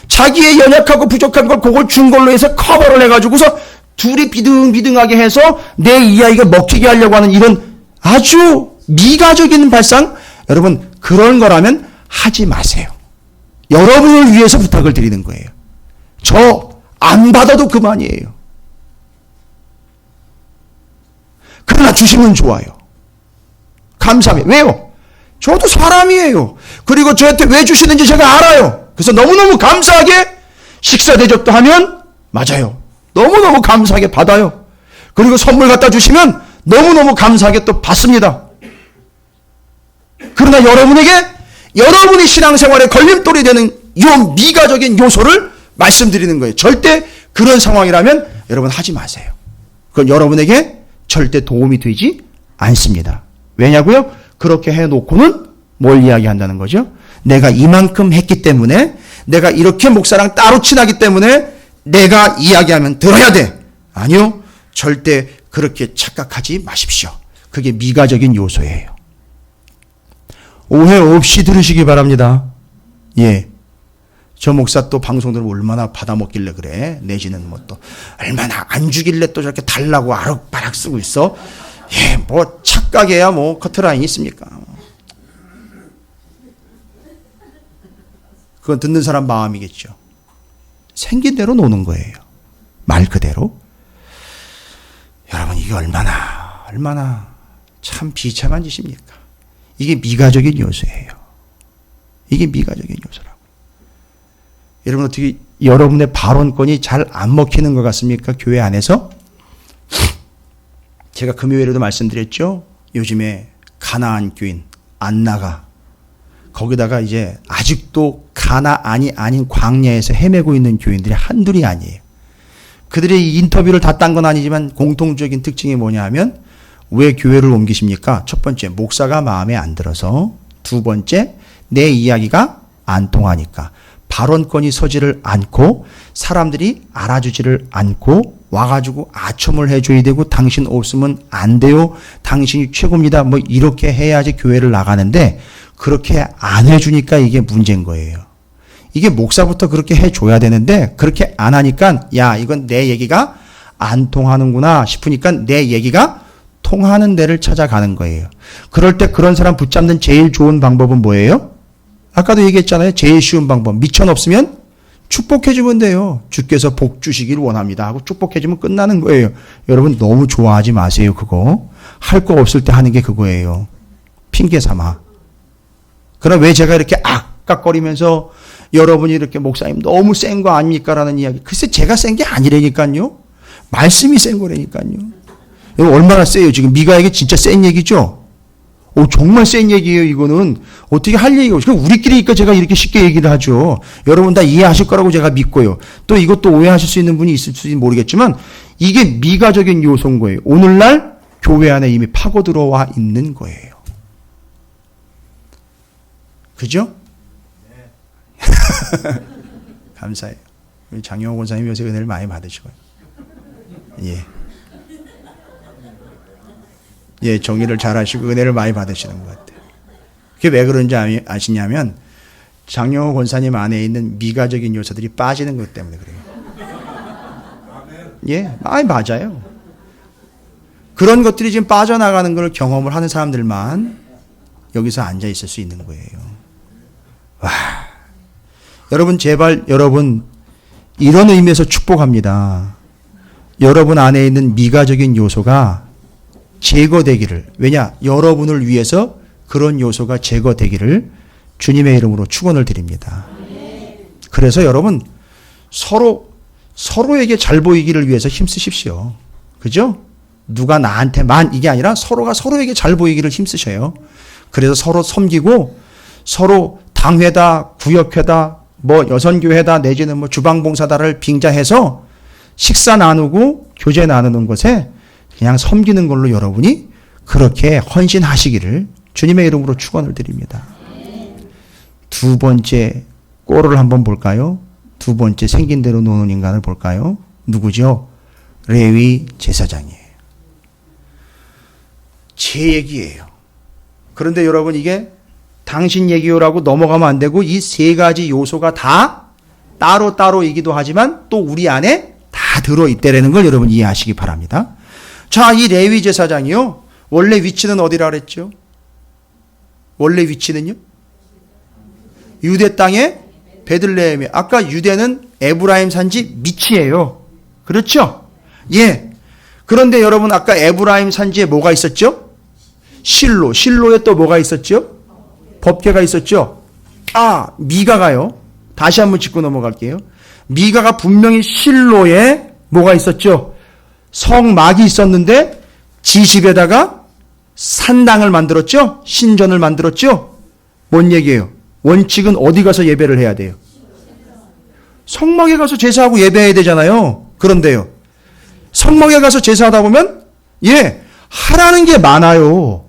A: 자기의 연약하고 부족한 걸 그걸 준 걸로 해서 커버를 해가지고서 둘이 비등비등하게 해서 내 이야기가 먹히게 하려고 하는 이런 아주 미가적인 발상, 여러분 그런 거라면 하지 마세요. 여러분을 위해서 부탁을 드리는 거예요. 저 안 받아도 그만이에요. 그러나 주시면 좋아요. 감사해요. 왜요? 저도 사람이에요. 그리고 저한테 왜 주시는지 제가 알아요. 그래서 너무너무 감사하게 식사 대접도 하면 맞아요. 너무너무 감사하게 받아요. 그리고 선물 갖다 주시면 너무너무 감사하게 또 받습니다. 그러나 여러분에게 여러분의 신앙생활에 걸림돌이 되는 이 미가적인 요소를 말씀드리는 거예요. 절대 그런 상황이라면 여러분 하지 마세요. 그건 여러분에게 절대 도움이 되지 않습니다. 왜냐고요? 그렇게 해놓고는 뭘 이야기한다는 거죠? 내가 이만큼 했기 때문에, 내가 이렇게 목사랑 따로 친하기 때문에 내가 이야기하면 들어야 돼. 아니요. 절대 그렇게 착각하지 마십시오. 그게 미가적인 요소예요. 오해 없이 들으시기 바랍니다. 예. 저 목사 또 방송 들으면 얼마나 받아먹길래 그래. 내지는 뭐 또 얼마나 안 주길래 또 저렇게 달라고 아락바락 쓰고 있어. 예, 뭐 착각해야 뭐 커트라인이 있습니까? 그건 듣는 사람 마음이겠죠. 생긴 대로 노는 거예요. 말 그대로. 여러분 이게 얼마나 참 비참한 짓입니까? 이게 미가적인 요소예요. 이게 미가적인 요소라고. 여러분 어떻게 여러분의 발언권이 잘 안 먹히는 것 같습니까? 교회 안에서? 제가 금요일에도 말씀드렸죠. 요즘에 가나안 교인 안나가 거기다가 이제 아직도 가나안이 아닌 광야에서 헤매고 있는 교인들이 한둘이 아니에요. 그들의 인터뷰를 다 딴 건 아니지만 공통적인 특징이 뭐냐 하면 왜 교회를 옮기십니까? 첫 번째, 목사가 마음에 안 들어서. 두 번째, 내 이야기가 안 통하니까. 발언권이 서지를 않고 사람들이 알아주지를 않고 와가지고 아첨을 해줘야 되고 당신 없으면 안 돼요. 당신이 최고입니다. 뭐 이렇게 해야지 교회를 나가는데 그렇게 안 해주니까 이게 문제인 거예요. 이게 목사부터 그렇게 해줘야 되는데 그렇게 안 하니까 야 이건 내 얘기가 안 통하는구나 싶으니까 내 얘기가 통하는 데를 찾아가는 거예요. 그럴 때 그런 사람 붙잡는 제일 좋은 방법은 뭐예요? 아까도 얘기했잖아요. 제일 쉬운 방법. 미천 없으면 축복해주면 돼요. 주께서 복 주시길 원합니다 하고 축복해주면 끝나는 거예요. 여러분 너무 좋아하지 마세요. 그거. 할 거 없을 때 하는 게 그거예요. 핑계 삼아. 그러나 왜 제가 이렇게 악각거리면서 여러분이 이렇게 목사님 너무 센 거 아닙니까? 라는 이야기. 글쎄 제가 센 게 아니라니까요. 말씀이 센 거라니까요. 여러분 얼마나 세요. 지금 미가에게 진짜 센 얘기죠. 정말 센 얘기예요. 이거는 어떻게 할 얘기가 없어요. 우리끼리니까 제가 이렇게 쉽게 얘기를 하죠. 여러분 다 이해하실 거라고 제가 믿고요. 또 이것도 오해하실 수 있는 분이 있을지 모르겠지만 이게 미가적인 요소인 거예요. 오늘날 교회 안에 이미 파고 들어와 있는 거예요. 그죠? 감사해요. 우리 장영호 권사님 요새 은혜를 많이 받으시고요. 예, 정의를 잘 하시고 은혜를 많이 받으시는 것 같아요. 그게 왜 그런지 아시냐면 장영호 권사님 안에 있는 미가적인 요소들이 빠지는 것 때문에 그래요. 예, 맞아요. 그런 것들이 지금 빠져나가는 걸 경험을 하는 사람들만 여기서 앉아 있을 수 있는 거예요. 와, 여러분 제발 여러분 이런 의미에서 축복합니다. 여러분 안에 있는 미가적인 요소가 제거되기를, 왜냐? 여러분을 위해서 그런 요소가 제거되기를 주님의 이름으로 축원을 드립니다. 그래서 여러분 서로에게 잘 보이기를 위해서 힘쓰십시오. 그죠? 누가 나한테만 이게 아니라 서로가 서로에게 잘 보이기를 힘쓰셔요. 그래서 서로 섬기고 서로 당회다, 구역회다, 뭐 여선교회다 내지는 뭐 주방봉사다를 빙자해서 식사 나누고 교제 나누는 것에 그냥 섬기는 걸로 여러분이 그렇게 헌신하시기를 주님의 이름으로 축원을 드립니다. 두 번째 꼴을 한번 볼까요? 두 번째 생긴 대로 노는 인간을 볼까요? 누구죠? 레위 제사장이에요. 제 얘기예요. 그런데 여러분 이게 당신 얘기요라고 넘어가면 안 되고 이 세 가지 요소가 다 따로따로이기도 하지만 또 우리 안에 다 들어있다라는 걸 여러분 이해하시기 바랍니다. 자, 이 레위 제사장이요. 원래 위치는 어디라 그랬죠? 원래 위치는요? 유대 땅의 베들레헴에. 아까 유대는 에브라임 산지 밑이에요. 그렇죠? 예. 그런데 여러분 아까 에브라임 산지에 뭐가 있었죠? 실로. 실로에 또 뭐가 있었죠? 법궤가 있었죠? 미가가요. 다시 한번 짚고 넘어갈게요. 미가가 분명히 실로에 뭐가 있었죠? 성막이 있었는데 지집에다가 산당을 만들었죠? 신전을 만들었죠? 뭔 얘기예요? 원칙은 어디 가서 예배를 해야 돼요? 성막에 가서 제사하고 예배해야 되잖아요. 그런데요, 성막에 가서 제사하다 보면 하라는 게 많아요.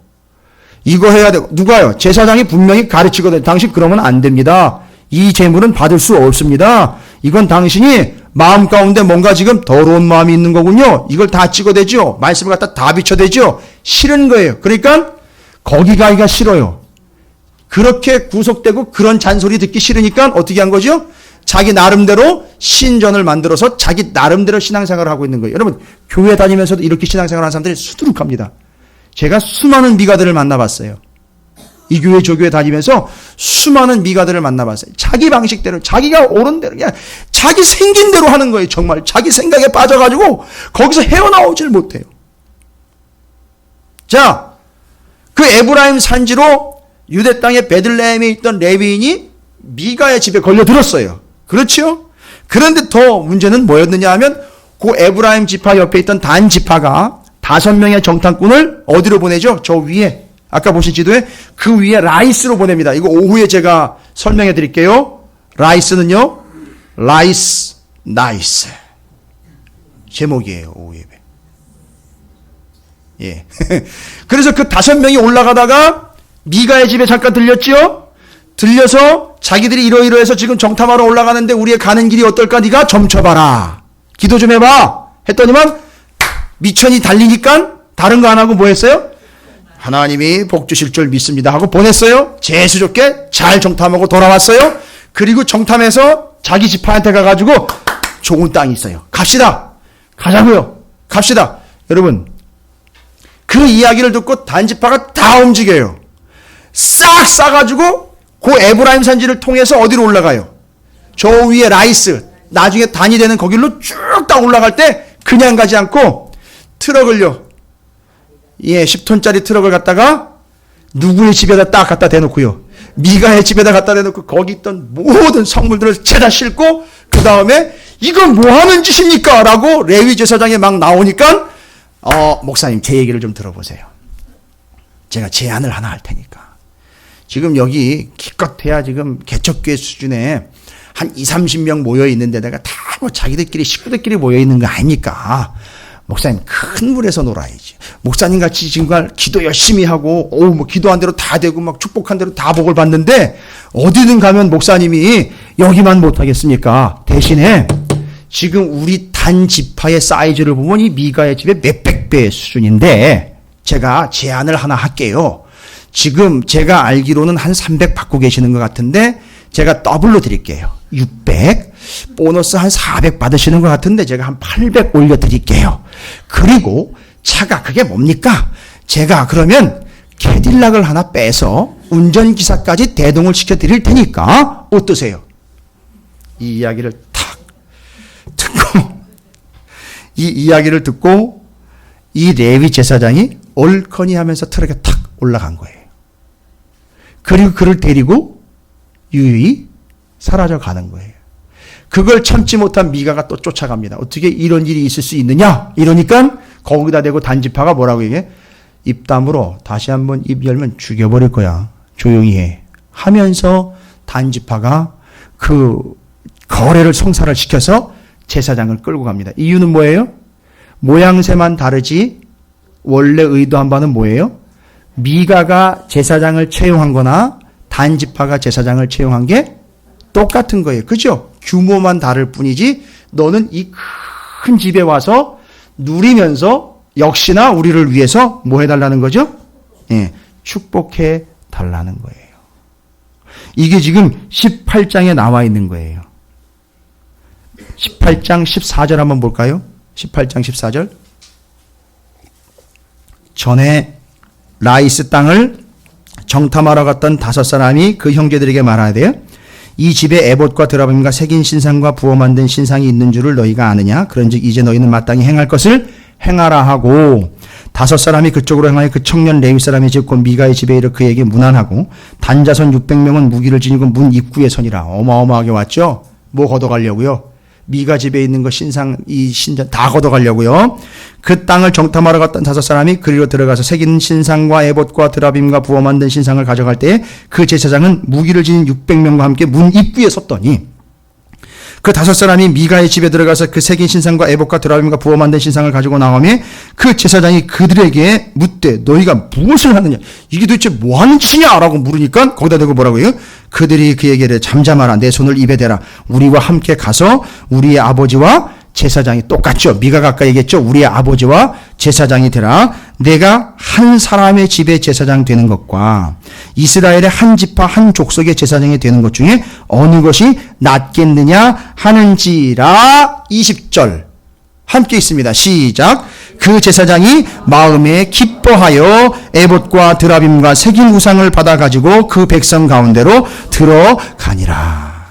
A: 이거 해야 되고, 누가요? 제사장이 분명히 가르치거든요. 당신 그러면 안 됩니다. 이 재물은 받을 수 없습니다. 이건 당신이 마음 가운데 뭔가 지금 더러운 마음이 있는 거군요. 이걸 다 찍어대죠. 말씀을 갖다 다 비춰대죠. 싫은 거예요. 그러니까 거기 가기가 싫어요. 그렇게 구속되고 그런 잔소리 듣기 싫으니까 어떻게 한 거죠? 자기 나름대로 신전을 만들어서 자기 나름대로 신앙생활을 하고 있는 거예요. 여러분, 교회 다니면서도 이렇게 신앙생활 하는 사람들이 수두룩합니다. 제가 수많은 미가들을 만나봤어요. 이 교회 저 교회 다니면서 수많은 미가들을 만나봤어요. 자기 방식대로, 자기가 옳은 대로, 그냥 자기 생긴 대로 하는 거예요. 정말 자기 생각에 빠져가지고 거기서 헤어나오질 못해요. 자, 그 에브라임 산지로 유대 땅의 베들레헴에 있던 레위인이 미가의 집에 걸려들었어요. 그렇죠? 그런데 더 문제는 뭐였느냐 하면 그 에브라임 지파 옆에 있던 단 지파가 5명의 정탐꾼을 어디로 보내죠? 저 위에, 아까 보신 지도에 그 위에 라이스로 보냅니다. 이거 오후에 제가 설명해 드릴게요. 라이스는요, 라이스 나이스 제목이에요. 오후 예배. 예. 그래서 그 5명이 올라가다가 미가의 집에 잠깐 들렸죠? 들려서 자기들이 이러이러해서 지금 정탐하러 올라가는데 우리의 가는 길이 어떨까? 네가 점쳐봐라. 기도 좀 해봐. 했더니만 미천이 달리니까 다른 거 안 하고 뭐 했어요? 하나님이 복 주실 줄 믿습니다 하고 보냈어요. 재수 좋게 잘 정탐하고 돌아왔어요. 그리고 정탐해서 자기 지파한테 가가지고 좋은 땅이 있어요. 갑시다. 가자고요. 갑시다. 여러분, 그 이야기를 듣고 단지파가 다 움직여요. 싹 싸가지고 그 에브라임 산지를 통해서 어디로 올라가요? 저 위에 라이스, 나중에 단이 되는 거길로 쭉 딱 올라갈 때 그냥 가지 않고 트럭을요, 10톤짜리 트럭을 갖다가 누구의 집에다 딱 갖다 대놓고요, 미가의 집에다 갖다 대놓고 거기 있던 모든 성물들을 죄다 싣고 그 다음에 이건 뭐 하는 짓입니까? 라고 레위 제사장이 막 나오니까 목사님 제 얘기를 좀 들어보세요. 제가 제안을 하나 할 테니까. 지금 여기 기껏해야 지금 개척교회 수준에 한 20-30명 모여 있는 데다가 다 뭐 자기들끼리 식구들끼리 모여 있는 거 아닙니까? 목사님 큰 물에서 놀아야지. 목사님 같이 정말 기도 열심히 하고 뭐 기도한 대로 다 되고 막 축복한 대로 다 복을 받는데 어디든 가면 목사님이 여기만 못하겠습니까? 대신에 지금 우리 단 지파의 사이즈를 보면 이 미가의 집의 몇백 배 수준인데 제가 제안을 하나 할게요. 지금 제가 알기로는 한 300 받고 계시는 것 같은데 제가 더블로 드릴게요. 600, 보너스 한 400 받으시는 것 같은데 제가 한 800 올려드릴게요. 그리고 차가 그게 뭡니까? 제가 그러면 캐딜락을 하나 빼서 운전기사까지 대동을 시켜드릴 테니까 어떠세요? 이 이야기를 탁 듣고 이 이야기를 듣고 이 레위 제사장이 얼커니 하면서 트럭에 탁 올라간 거예요. 그리고 그를 데리고 유유히 사라져 가는 거예요. 그걸 참지 못한 미가가 또 쫓아갑니다. 어떻게 이런 일이 있을 수 있느냐? 이러니까 거기다 대고 단지파가 뭐라고 얘기해? 입 다물어. 다시 한번 입 열면 죽여버릴 거야. 조용히 해. 하면서 단지파가 그 거래를 성사를 시켜서 제사장을 끌고 갑니다. 이유는 뭐예요? 모양새만 다르지 원래 의도한 바는 뭐예요? 미가가 제사장을 채용한 거나 단지파가 제사장을 채용한 게 똑같은 거예요. 그죠? 규모만 다를 뿐이지 너는 이 큰 집에 와서 누리면서 역시나 우리를 위해서 뭐 해달라는 거죠? 축복해 달라는 거예요. 이게 지금 18장에 나와 있는 거예요. 18장 14절 한번 볼까요? 18장 14절. 전에 라이스 땅을 정탐하러 갔던 5사람이 그 형제들에게 말하야 돼요. 이 집에 에봇과 드라빔과 새긴 신상과 부어 만든 신상이 있는 줄을 너희가 아느냐? 그런즉 이제 너희는 마땅히 행할 것을 행하라 하고 5 사람이 그쪽으로 향하여 그 청년 레위 사람의 집 곧 미가의 집에 이르러 그에게 문안하고 단자손 600명은 무기를 지니고 문 입구에 서니라. 어마어마하게 왔죠. 뭐 걷어가려고요? 미가 집에 있는 거 이 신전 다 걷어가려고요. 그 땅을 정탐하러 갔던 5 사람이 그리로 들어가서 새긴 신상과 에봇과 드라빔과 부어 만든 신상을 가져갈 때에 그 제사장은 무기를 지닌 600명과 함께 문 입구에 섰더니 그 5 사람이 미가의 집에 들어가서 그 새긴 신상과 에봇과 드라빔과 부어 만든 신상을 가지고 나오며 그 제사장이 그들에게 묻되 너희가 무엇을 하느냐? 이게 도대체 뭐 하는 짓이냐? 라고 물으니까 거기다 대고 뭐라고 해요? 그들이 그에게 이르되 잠잠하라. 내 손을 입에 대라. 우리와 함께 가서 우리의 아버지와 제사장이 똑같죠. 미가가 아까 얘기했죠. 우리의 아버지와 제사장이 되라. 내가 한 사람의 집에 제사장 되는 것과 이스라엘의 한 지파 한 족속의 제사장이 되는 것 중에 어느 것이 낫겠느냐 하는지라. 20절 함께 있습니다. 시작. 그 제사장이 마음에 기뻐하여 에봇과 드라빔과 새긴 우상을 받아가지고 그 백성 가운데로 들어가니라.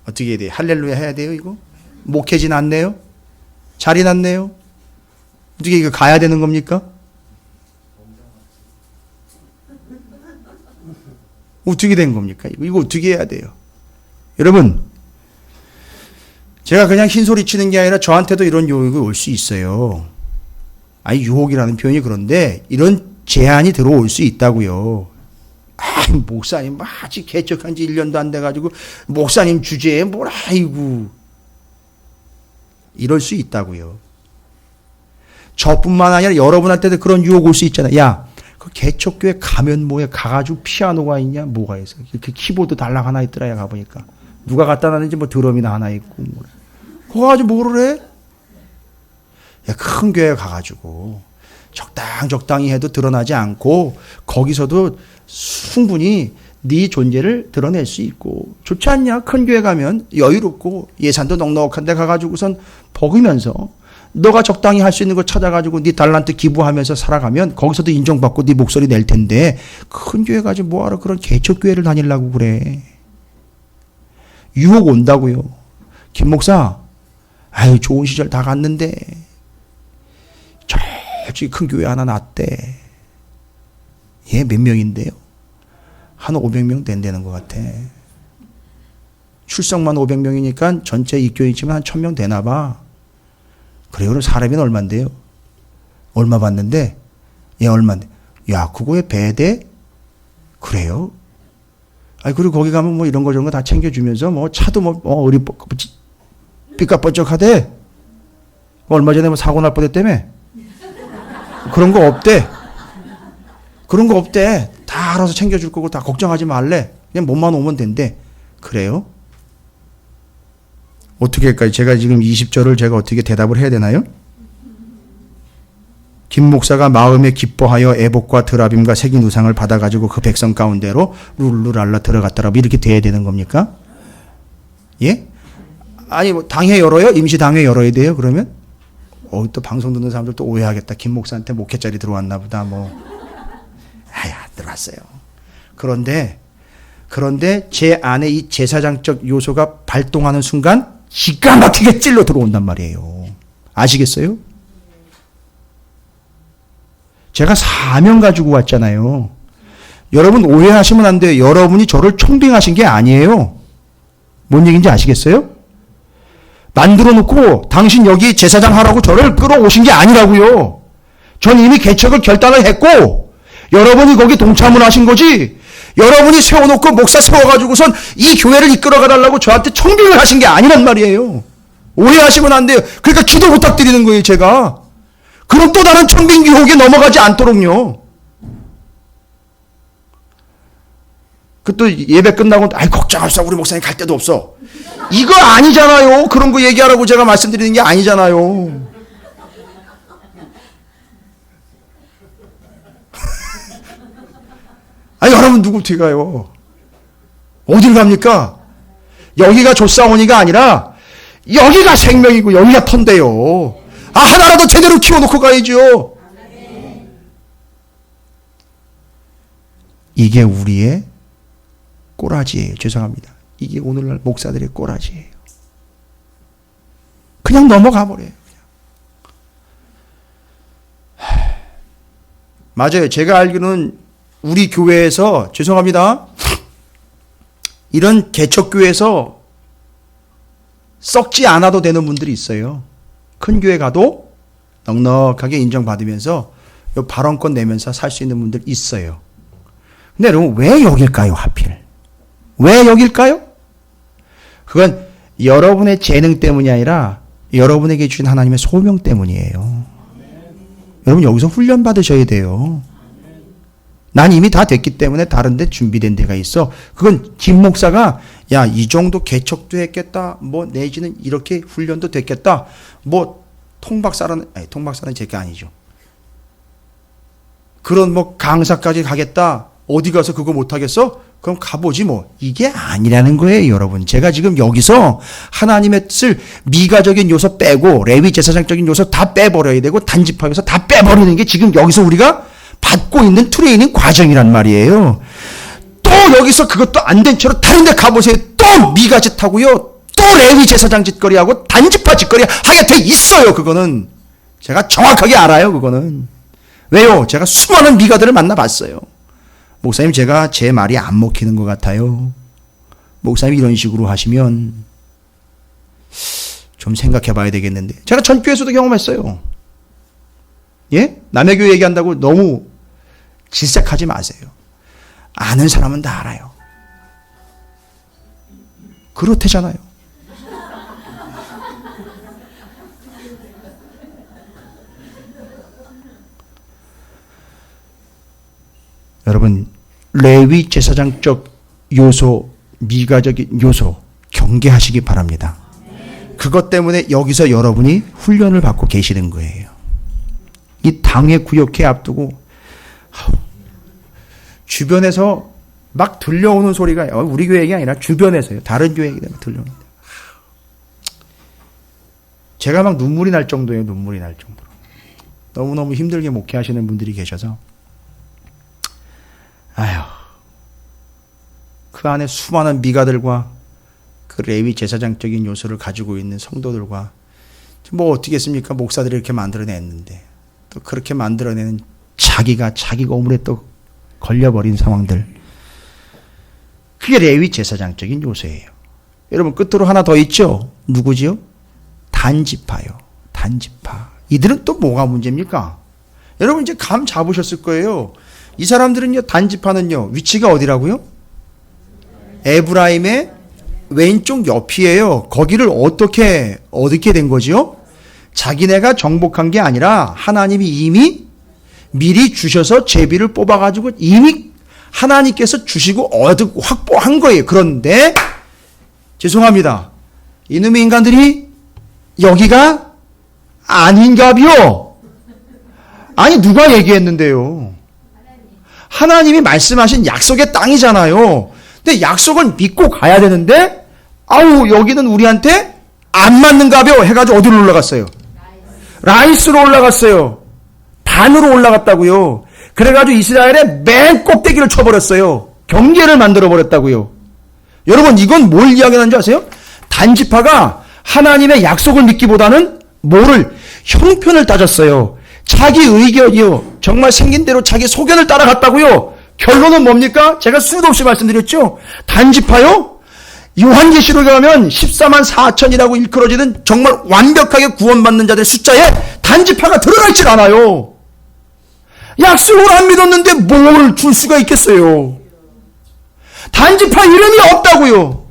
A: 어떻게 해야 돼요? 할렐루야 해야 돼요 이거? 목해진 않네요? 잘이 났네요? 어떻게 이거 가야 되는 겁니까? 어떻게 된 겁니까? 이거 어떻게 해야 돼요? 여러분, 제가 그냥 흰소리 치는 게 아니라 저한테도 이런 유혹이 올 수 있어요. 아니, 유혹이라는 표현이 그런데 이런 제안이 들어올 수 있다고요. 목사님, 아직 개척한 지 1년도 안 돼가지고 목사님 주제에 뭘, 아이고. 이럴 수 있다고요. 저뿐만 아니라 여러분한테도 그런 유혹 올 수 있잖아요. 야, 그 개척교회 가면 뭐해? 가가지고 피아노가 있냐? 뭐가 있어? 이렇게 키보드 달랑 하나 있더라. 야, 가보니까. 누가 갖다 놨는지 뭐 드럼이나 하나 있고. 뭐. 그거 가지고 뭐를 해? 야, 큰 교회 가가지고 적당히 해도 드러나지 않고 거기서도 충분히 네 존재를 드러낼 수 있고 좋지 않냐? 큰 교회 가면 여유롭고 예산도 넉넉한 데 가가지고선 먹으면서 너가 적당히 할 수 있는 거 찾아가지고 네 달란트 기부하면서 살아가면 거기서도 인정받고 네 목소리 낼 텐데 큰 교회 가지고 뭐하러 그런 개척교회를 다니려고 그래. 유혹 온다고요. 김 목사, 아유 좋은 시절 다 갔는데 저기 큰 교회 하나 놨대. 얘 몇 명인데요? 한 500명 된다는 것 같아. 출석만 500명이니까 전체 입교인 치면 한 1000명 되나 봐. 그래요. 그럼 사람이 얼만데요? 얼마 받는데? 얘 얼만데? 야, 그거에 배대? 그래요? 아니, 그리고 거기 가면 뭐 이런 거 저런 거 다 챙겨주면서 뭐 차도 우리 삐까뻔쩍하대. 얼마 전에 뭐 사고 날 뻔했다며? 그런 거 없대. 그런 거 없대. 다 알아서 챙겨줄 거고 다 걱정하지 말래. 그냥 몸만 오면 된대. 그래요? 어떻게 할까요? 제가 지금 20절을 제가 어떻게 대답을 해야 되나요? 김 목사가 마음에 기뻐하여 에봇과 드라빔과 새긴 우상을 받아가지고 그 백성 가운데로 룰루랄라 들어갔더라. 이렇게 돼야 되는 겁니까? 예? 아니, 뭐 당회 열어요? 임시 당회 열어야 돼요? 그러면? 또 방송 듣는 사람들 또 오해하겠다. 김 목사한테 목회자리 들어왔나 보다. 뭐. 아야, 들어왔어요. 그런데 제 안에 이 제사장적 요소가 발동하는 순간 기가 막히게 찔러 들어온단 말이에요. 아시겠어요? 제가 사명 가지고 왔잖아요. 여러분 오해하시면 안 돼요. 여러분이 저를 총빙하신 게 아니에요. 뭔 얘기인지 아시겠어요? 만들어 놓고 당신 여기 제사장 하라고 저를 끌어오신 게 아니라고요. 전 이미 개척을 결단을 했고 여러분이 거기 동참을 하신 거지. 여러분이 세워놓고 목사 세워가지고선 이 교회를 이끌어가달라고 저한테 청빙을 하신 게 아니란 말이에요. 오해하시면 안 돼요. 그러니까 기도 부탁드리는 거예요, 제가. 그럼 또 다른 청빙 유혹에 넘어가지 않도록요. 그 또 예배 끝나고 아이 걱정합시다. 우리 목사님 갈 데도 없어. 이거 아니잖아요. 그런 거 얘기하라고 제가 말씀드리는 게 아니잖아요. 아니 여러분 누구 어떻게 가요? 어딜 갑니까? 여기가 조사원이가 아니라 여기가 생명이고 여기가 터인데요. 하나라도 제대로 키워놓고 가야죠. 이게 우리의 꼬라지예요. 죄송합니다. 이게 오늘날 목사들의 꼬라지예요. 그냥 넘어가 버려요. 맞아요. 제가 알기로는 우리 교회에서, 죄송합니다, 이런 개척교회에서 썩지 않아도 되는 분들이 있어요. 큰 교회 가도 넉넉하게 인정받으면서 발언권 내면서 살 수 있는 분들 있어요. 근데 여러분, 왜 여길까요, 하필? 왜 여길까요? 그건 여러분의 재능 때문이 아니라 여러분에게 주신 하나님의 소명 때문이에요. 여러분, 여기서 훈련 받으셔야 돼요. 난 이미 다 됐기 때문에 다른 데 준비된 데가 있어. 그건 김 목사가 야, 이 정도 개척도 했겠다. 뭐 내지는 이렇게 훈련도 됐겠다. 뭐 통박사는, 아니, 통박사는 제게 아니죠. 그런 뭐 강사까지 가겠다. 어디 가서 그거 못하겠어? 그럼 가보지 뭐. 이게 아니라는 거예요, 여러분. 제가 지금 여기서 하나님의 뜻을 미가적인 요소 빼고 레위 제사장적인 요소 다 빼버려야 되고 단지파 요소 다 빼버리는 게 지금 여기서 우리가 받고 있는 트레이닝 과정이란 말이에요. 또 여기서 그것도 안 된 채로 다른 데 가보세요. 또 미가 짓하고요. 또 레위 제사장 짓거리하고 단지파 짓거리 하게 돼 있어요. 그거는 제가 정확하게 알아요. 그거는. 왜요? 제가 수많은 미가들을 만나봤어요. 목사님, 제가 제 말이 안 먹히는 것 같아요. 목사님 이런 식으로 하시면 좀 생각해 봐야 되겠는데. 제가 전 교회에서도 경험했어요. 예? 남의 교회 얘기한다고 너무 질색하지 마세요. 아는 사람은 다 알아요. 그렇대잖아요. 여러분, 레위 제사장적 요소, 미가적인 요소 경계하시기 바랍니다. 그것 때문에 여기서 여러분이 훈련을 받고 계시는 거예요. 이 당의 구역회 앞두고 주변에서 막 들려오는 소리가 우리 교회 얘기 아니라 주변에서요. 다른 교회 얘기 때문에 들려오는데 제가 막 눈물이 날 정도예요. 눈물이 날 정도로. 너무너무 힘들게 목회하시는 분들이 계셔서 아휴, 그 안에 수많은 미가들과 그 레위 제사장적인 요소를 가지고 있는 성도들과 뭐 어떻겠습니까? 목사들이 이렇게 만들어냈는데 또 그렇게 만들어내는 자기가 자기 고물에 또 걸려버린 상황들. 그게 레위 제사장적인 요소예요. 여러분, 끝으로 하나 더 있죠? 누구지요? 단지파요. 단지파. 이들은 또 뭐가 문제입니까? 여러분 이제 감 잡으셨을 거예요. 이 사람들은요, 단지파는요, 위치가 어디라고요? 에브라임의 왼쪽 옆이에요. 거기를 어떻게 얻게 된 거지요? 자기네가 정복한 게 아니라 하나님이 이미 미리 주셔서 제비를 뽑아가지고 이미 하나님께서 주시고 확보한 거예요. 그런데 죄송합니다. 이놈의 인간들이 여기가 아닌가비요? 아니, 누가 얘기했는데요? 하나님이 말씀하신 약속의 땅이잖아요. 근데 약속은 믿고 가야 되는데 아우, 여기는 우리한테 안 맞는가벼 해가지고 어디로 올라갔어요? 라이스로 올라갔어요. 단으로 올라갔다고요. 그래가지고 이스라엘의 맨 꼭대기를 쳐버렸어요. 경계를 만들어버렸다고요. 여러분, 이건 뭘 이야기하는 줄 아세요? 단지파가 하나님의 약속을 믿기보다는 뭐를? 형편을 따졌어요. 자기 의견이요. 정말 생긴 대로 자기 소견을 따라갔다고요. 결론은 뭡니까? 제가 수도 없이 말씀드렸죠. 단지파요. 요한계시록에 가면 14만 4천이라고 일컬어지는 정말 완벽하게 구원받는 자들의 숫자에 단지파가 들어가 있질 않아요. 약속을 안 믿었는데 뭘 줄 수가 있겠어요. 단지파 이름이 없다고요.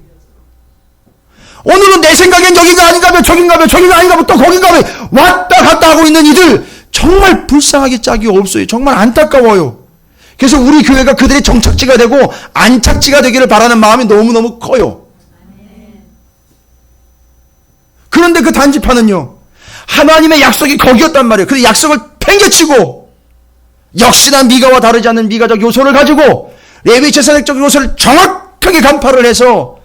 A: 오늘은 내 생각엔 여기가 아닌가며 저긴가며 저기가 아닌가며 또 거긴가며 왔다 갔다 하고 있는 이들 정말 불쌍하게 짝이 없어요. 정말 안타까워요. 그래서 우리 교회가 그들의 정착지가 되고 안착지가 되기를 바라는 마음이 너무너무 커요. 그런데 그 단지파는요, 하나님의 약속이 거기였단 말이에요. 그 약속을 팽개치고 역시나 미가와 다르지 않는 미가적 요소를 가지고 레위 제사장적 요소를 정확하게 간파를 해서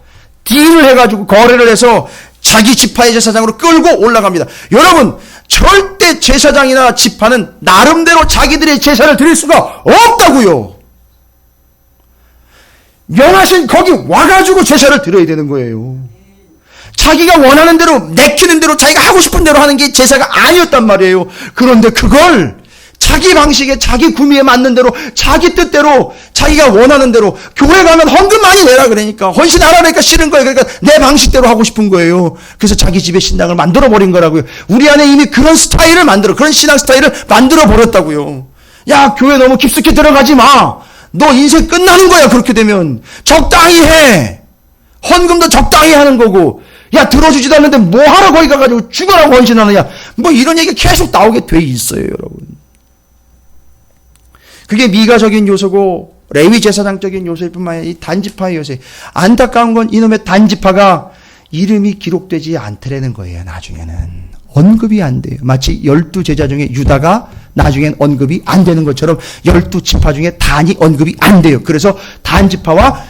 A: 딜을 해가지고 거래를 해서 자기 지파의 제사장으로 끌고 올라갑니다. 여러분, 절대 제사장이나 지파는 나름대로 자기들의 제사를 드릴 수가 없다고요. 명하신 거기 와가지고 제사를 드려야 되는 거예요. 자기가 원하는 대로 내키는 대로 자기가 하고 싶은 대로 하는 게 제사가 아니었단 말이에요. 그런데 그걸 자기 방식에 자기 구미에 맞는 대로 자기 뜻대로 자기가 원하는 대로 교회 가면 헌금 많이 내라 그러니까 헌신하라 그러니까 싫은 거예요. 그러니까 내 방식대로 하고 싶은 거예요. 그래서 자기 집에 신당을 만들어 버린 거라고요. 우리 안에 이미 그런 스타일을 그런 신앙 스타일을 만들어 버렸다고요. 야, 교회 너무 깊숙이 들어가지 마. 너 인생 끝나는 거야. 그렇게 되면 적당히 해. 헌금도 적당히 하는 거고. 야, 들어주지도 않는데 뭐하러 거기 가가지고 죽어라고 헌신하느냐. 뭐 이런 얘기 계속 나오게 돼 있어요, 여러분. 그게 미가적인 요소고 레위 제사장적인 요소일 뿐만 아니라 이 단지파의 요소. 안타까운 건 이놈의 단지파가 이름이 기록되지 않더라는 거예요. 나중에는 언급이 안 돼요. 마치 12제자 중에 유다가 나중엔 언급이 안 되는 것처럼 12지파 중에 단이 언급이 안 돼요. 그래서 단지파와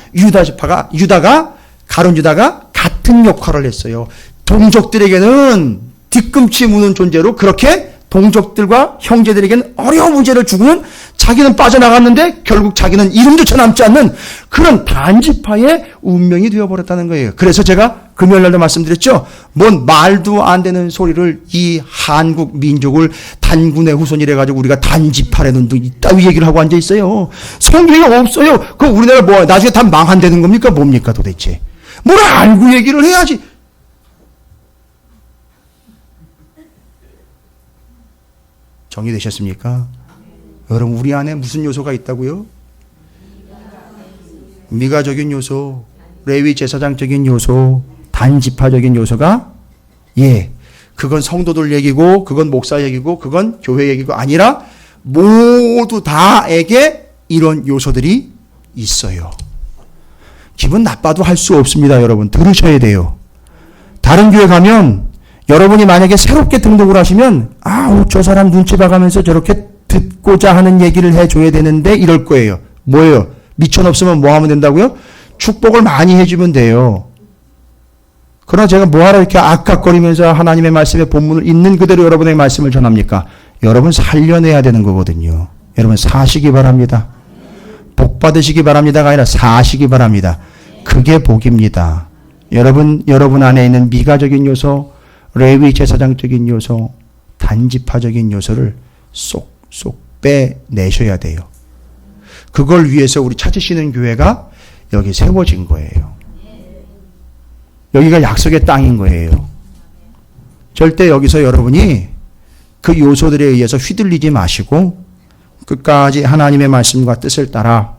A: 유다가 가룟 유다가 같은 역할을 했어요. 동족들에게는 뒤꿈치 무는 존재로 그렇게 동족들과 형제들에게는 어려운 문제를 주고는 자기는 빠져나갔는데 결국 자기는 이름조차 남지 않는 그런 단지파의 운명이 되어버렸다는 거예요. 그래서 제가 금요일날도 말씀드렸죠. 뭔 말도 안 되는 소리를 이 한국 민족을 단군의 후손이래 가지고 우리가 단지파라는 이따위 얘기를 하고 앉아 있어요. 성경이 없어요. 그럼 우리나라 뭐 나중에 다 망한다는 겁니까? 뭡니까 도대체? 뭘 알고 얘기를 해야지. 정리되셨습니까? 여러분 우리 안에 무슨 요소가 있다고요? 미가적인 요소, 레위 제사장적인 요소, 단지파적인 요소가 그건 성도들 얘기고 그건 목사 얘기고 그건 교회 얘기고 아니라 모두 다에게 이런 요소들이 있어요. 기분 나빠도 할 수 없습니다. 여러분 들으셔야 돼요. 다른 교회 가면 여러분이 만약에 새롭게 등록을 하시면 저 사람 눈치 봐가면서 저렇게 듣고자 하는 얘기를 해줘야 되는데 이럴 거예요. 뭐예요? 미천없으면 뭐 하면 된다고요? 축복을 많이 해주면 돼요. 그러나 제가 뭐하러 이렇게 악각거리면서 하나님의 말씀의 본문을 있는 그대로 여러분의 말씀을 전합니까? 여러분 살려내야 되는 거거든요. 여러분 사시기 바랍니다. 복 받으시기 바랍니다가 아니라 사시기 바랍니다. 그게 복입니다. 여러분 안에 있는 미가적인 요소, 레위 제사장적인 요소, 단지파적인 요소를 쏙쏙 빼내셔야 돼요. 그걸 위해서 우리 찾으시는 교회가 여기 세워진 거예요. 여기가 약속의 땅인 거예요. 절대 여기서 여러분이 그 요소들에 의해서 휘둘리지 마시고 끝까지 하나님의 말씀과 뜻을 따라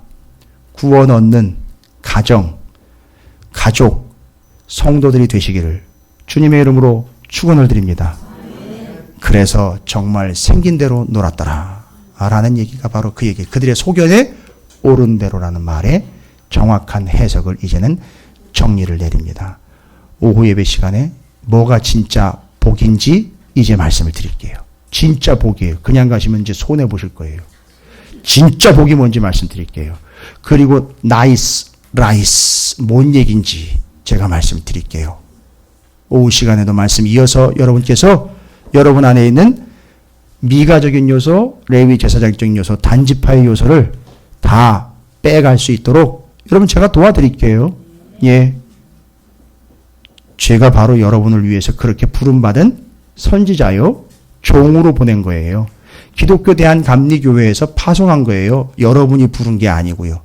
A: 구원 얻는 가족, 성도들이 되시기를 주님의 이름으로 축원을 드립니다. 그래서 정말 생긴 대로 놀았더라 라는 얘기가 바로 그 얘기. 그들의 소견에 옳은 대로라는 말에 정확한 해석을 이제는 정리를 내립니다. 오후 예배 시간에 뭐가 진짜 복인지 이제 말씀을 드릴게요. 진짜 복이에요. 그냥 가시면 이제 손해보실 거예요. 진짜 복이 뭔지 말씀드릴게요. 그리고 나이스, 라이스 뭔 얘기인지 제가 말씀드릴게요. 오후 시간에도 말씀 이어서 여러분께서 여러분 안에 있는 미가적인 요소, 레위 제사장적인 요소, 단지파의 요소를 다 빼갈 수 있도록 여러분 제가 도와드릴게요. 제가 바로 여러분을 위해서 그렇게 부름받은 선지자요, 종으로 보낸 거예요. 기독교 대한감리교회에서 파송한 거예요. 여러분이 부른 게 아니고요.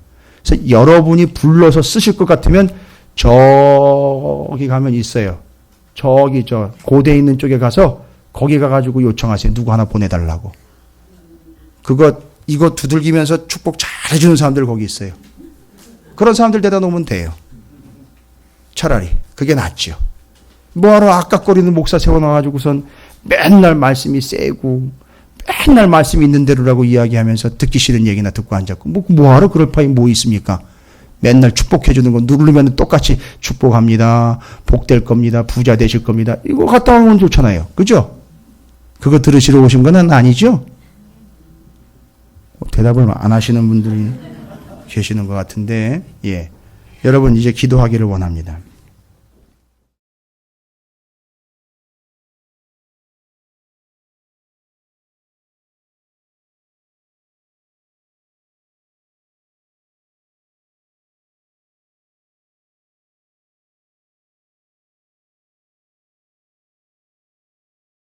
A: 그래서 여러분이 불러서 쓰실 것 같으면 저기 가면 있어요. 저기 고대 있는 쪽에 가서 거기 가가지고 요청하세요. 누구 하나 보내달라고. 이거 두들기면서 축복 잘 해주는 사람들 거기 있어요. 그런 사람들 데다 놓으면 돼요. 차라리 그게 낫죠. 뭐하러 악각거리는 목사 세워놔가지고선 맨날 말씀이 세고 맨날 말씀이 있는 대로라고 이야기하면서 듣기 싫은 얘기나 듣고 앉았고 뭐하러 그럴 바에 뭐 있습니까? 맨날 축복해주는 거 누르면 똑같이 축복합니다. 복될 겁니다. 부자 되실 겁니다. 이거 갔다 오면 좋잖아요. 그죠? 그거 들으시러 오신 건 아니죠? 대답을 안 하시는 분들이 계시는 것 같은데 여러분 이제 기도하기를 원합니다.